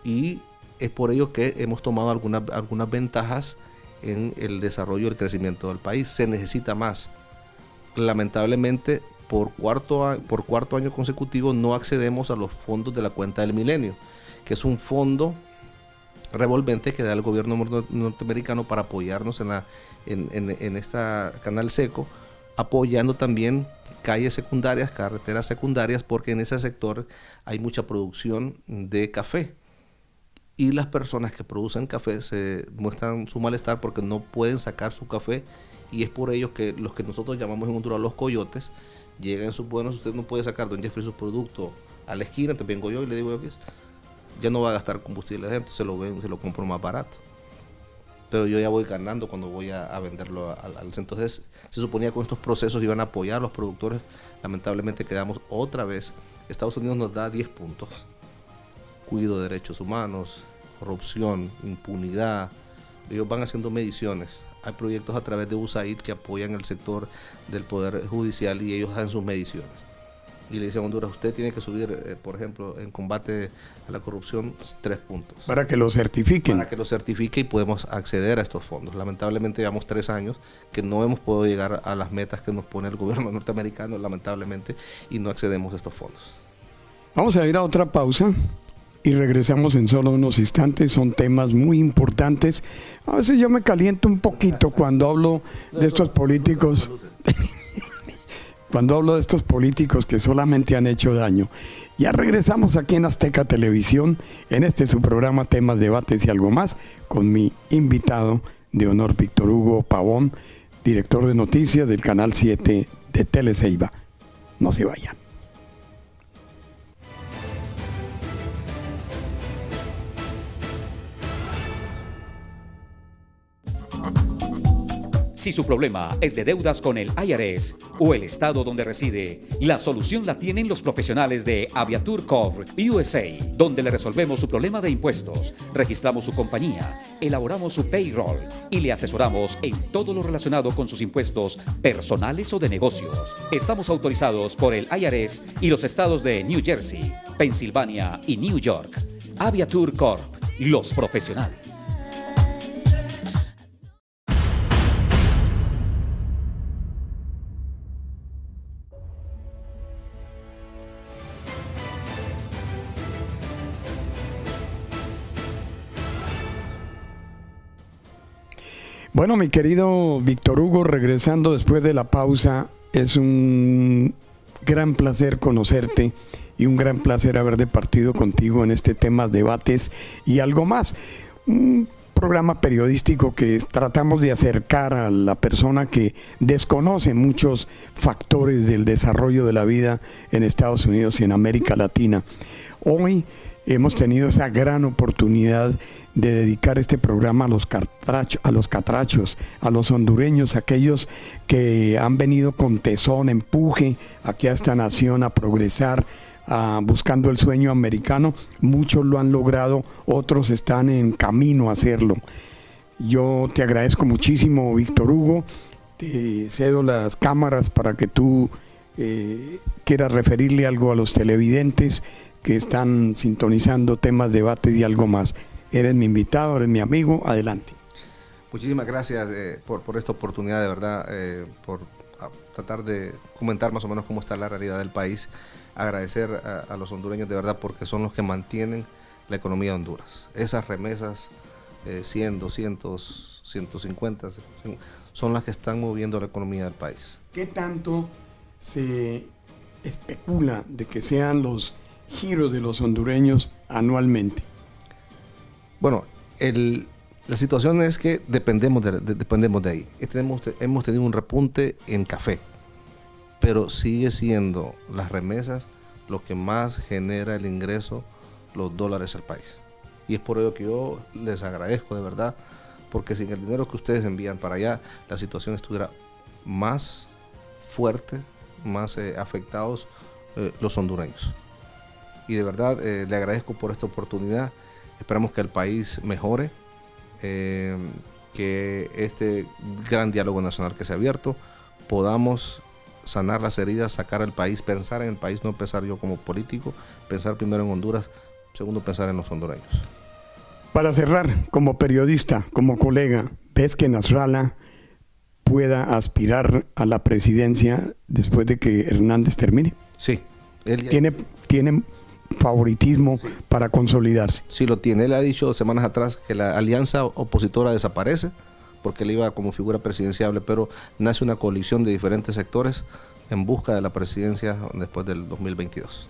Y es por ello que hemos tomado algunas ventajas en el desarrollo y el crecimiento del país. Se necesita más. Lamentablemente, por cuarto año consecutivo no accedemos a los fondos de la Cuenta del Milenio, que es un fondo revolvente que da el gobierno norteamericano para apoyarnos en esta canal seco, apoyando también calles secundarias, carreteras secundarias, porque en ese sector hay mucha producción de café. Y las personas que producen café se muestran su malestar porque no pueden sacar su café, y es por ello que los que nosotros llamamos en Honduras los coyotes llegan en sus buenos. Usted no puede sacar, don Jeffrey, su producto a la esquina, te vengo yo y le digo yo que ya no va a gastar combustible adentro, se lo compro más barato. Pero yo ya voy ganando cuando voy a venderlo al centro. Entonces se suponía que con estos procesos iban a apoyar a los productores. Lamentablemente quedamos otra vez. Estados Unidos nos da 10 puntos. Cuido de derechos humanos, corrupción, impunidad. Ellos van haciendo mediciones. Hay proyectos a través de USAID que apoyan el sector del Poder Judicial y ellos hacen sus mediciones. Y le dicen a Honduras, usted tiene que subir, por ejemplo, en combate a la corrupción 3 puntos. Para que lo certifiquen. Para que lo certifique y podemos acceder a estos fondos. Lamentablemente llevamos 3 años que no hemos podido llegar a las metas que nos pone el gobierno norteamericano, lamentablemente, y no accedemos a estos fondos. Vamos a ir a otra pausa y regresamos en solo unos instantes. Son temas muy importantes. A veces yo me caliento un poquito cuando hablo de estos políticos. Cuando hablo de estos políticos que solamente han hecho daño. Ya regresamos aquí en Azteca Televisión, en este su programa Temas, Debates y Algo Más, con mi invitado de honor, Víctor Hugo Pavón, director de noticias del Canal 7 de Teleceiba. No se vayan. Si su problema es de deudas con el IRS o el estado donde reside, la solución la tienen los profesionales de Aviatur Corp USA, donde le resolvemos su problema de impuestos, registramos su compañía, elaboramos su payroll y le asesoramos en todo lo relacionado con sus impuestos personales o de negocios. Estamos autorizados por el IRS y los estados de New Jersey, Pensilvania y New York. Aviatur Corp, los profesionales. Bueno, mi querido Víctor Hugo, regresando después de la pausa, es un gran placer conocerte y un gran placer haber departido contigo en este tema, debates y algo más. Un programa periodístico que tratamos de acercar a la persona que desconoce muchos factores del desarrollo de la vida en Estados Unidos y en América Latina. Hoy hemos tenido esa gran oportunidad de dedicar este programa a los catrachos, a los hondureños, aquellos que han venido con tesón, empuje aquí a esta nación a progresar, buscando el sueño americano. Muchos lo han logrado, otros están en camino a hacerlo. Yo te agradezco muchísimo, Víctor Hugo. Te cedo las cámaras para que tú quieras referirle algo a los televidentes que están sintonizando Temas, Debates y Algo Más. Eres mi invitado, eres mi amigo, adelante. Muchísimas gracias por esta oportunidad, de verdad, por tratar de comentar más o menos cómo está la realidad del país. Agradecer a los hondureños de verdad, porque son los que mantienen la economía de Honduras. Esas remesas, 100, 200, 150, son las que están moviendo la economía del país. ¿Qué tanto se especula de que sean los giros de los hondureños anualmente? Bueno, la situación es que dependemos de ahí. Hemos tenido un repunte en café, pero sigue siendo las remesas lo que más genera el ingreso, los dólares al país. Y es por ello que yo les agradezco de verdad, porque sin el dinero que ustedes envían para allá, la situación estuviera más fuerte, más afectados los hondureños. Y de verdad le agradezco por esta oportunidad. Esperamos que el país mejore, que este gran diálogo nacional que se ha abierto, podamos sanar las heridas, sacar al país, pensar en el país, no pensar yo como político, pensar primero en Honduras, segundo pensar en los hondureños. Para cerrar, como periodista, como colega, ¿ves que Nasrallah pueda aspirar a la presidencia después de que Hernández termine? Sí. Tiene favoritismo para consolidarse. Sí lo tiene. Él ha dicho semanas atrás que la alianza opositora desaparece porque él iba como figura presidenciable, pero nace una coalición de diferentes sectores en busca de la presidencia después del 2022.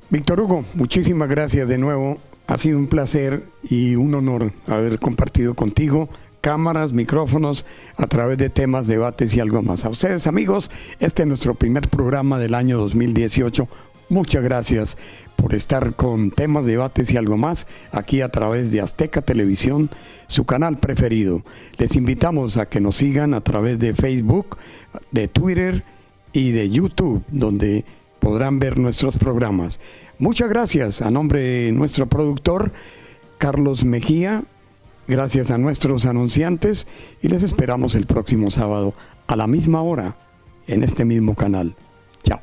Víctor Hugo, muchísimas gracias de nuevo. Ha sido un placer y un honor haber compartido contigo cámaras, micrófonos, a través de temas, debates y algo más. A ustedes, amigos, este es nuestro primer programa del año 2018. Muchas gracias por estar con temas, debates y algo más aquí a través de Azteca Televisión, su canal preferido. Les invitamos a que nos sigan a través de Facebook, de Twitter y de YouTube, donde podrán ver nuestros programas. Muchas gracias a nombre de nuestro productor, Carlos Mejía. Gracias a nuestros anunciantes y les esperamos el próximo sábado a la misma hora en este mismo canal. Chao.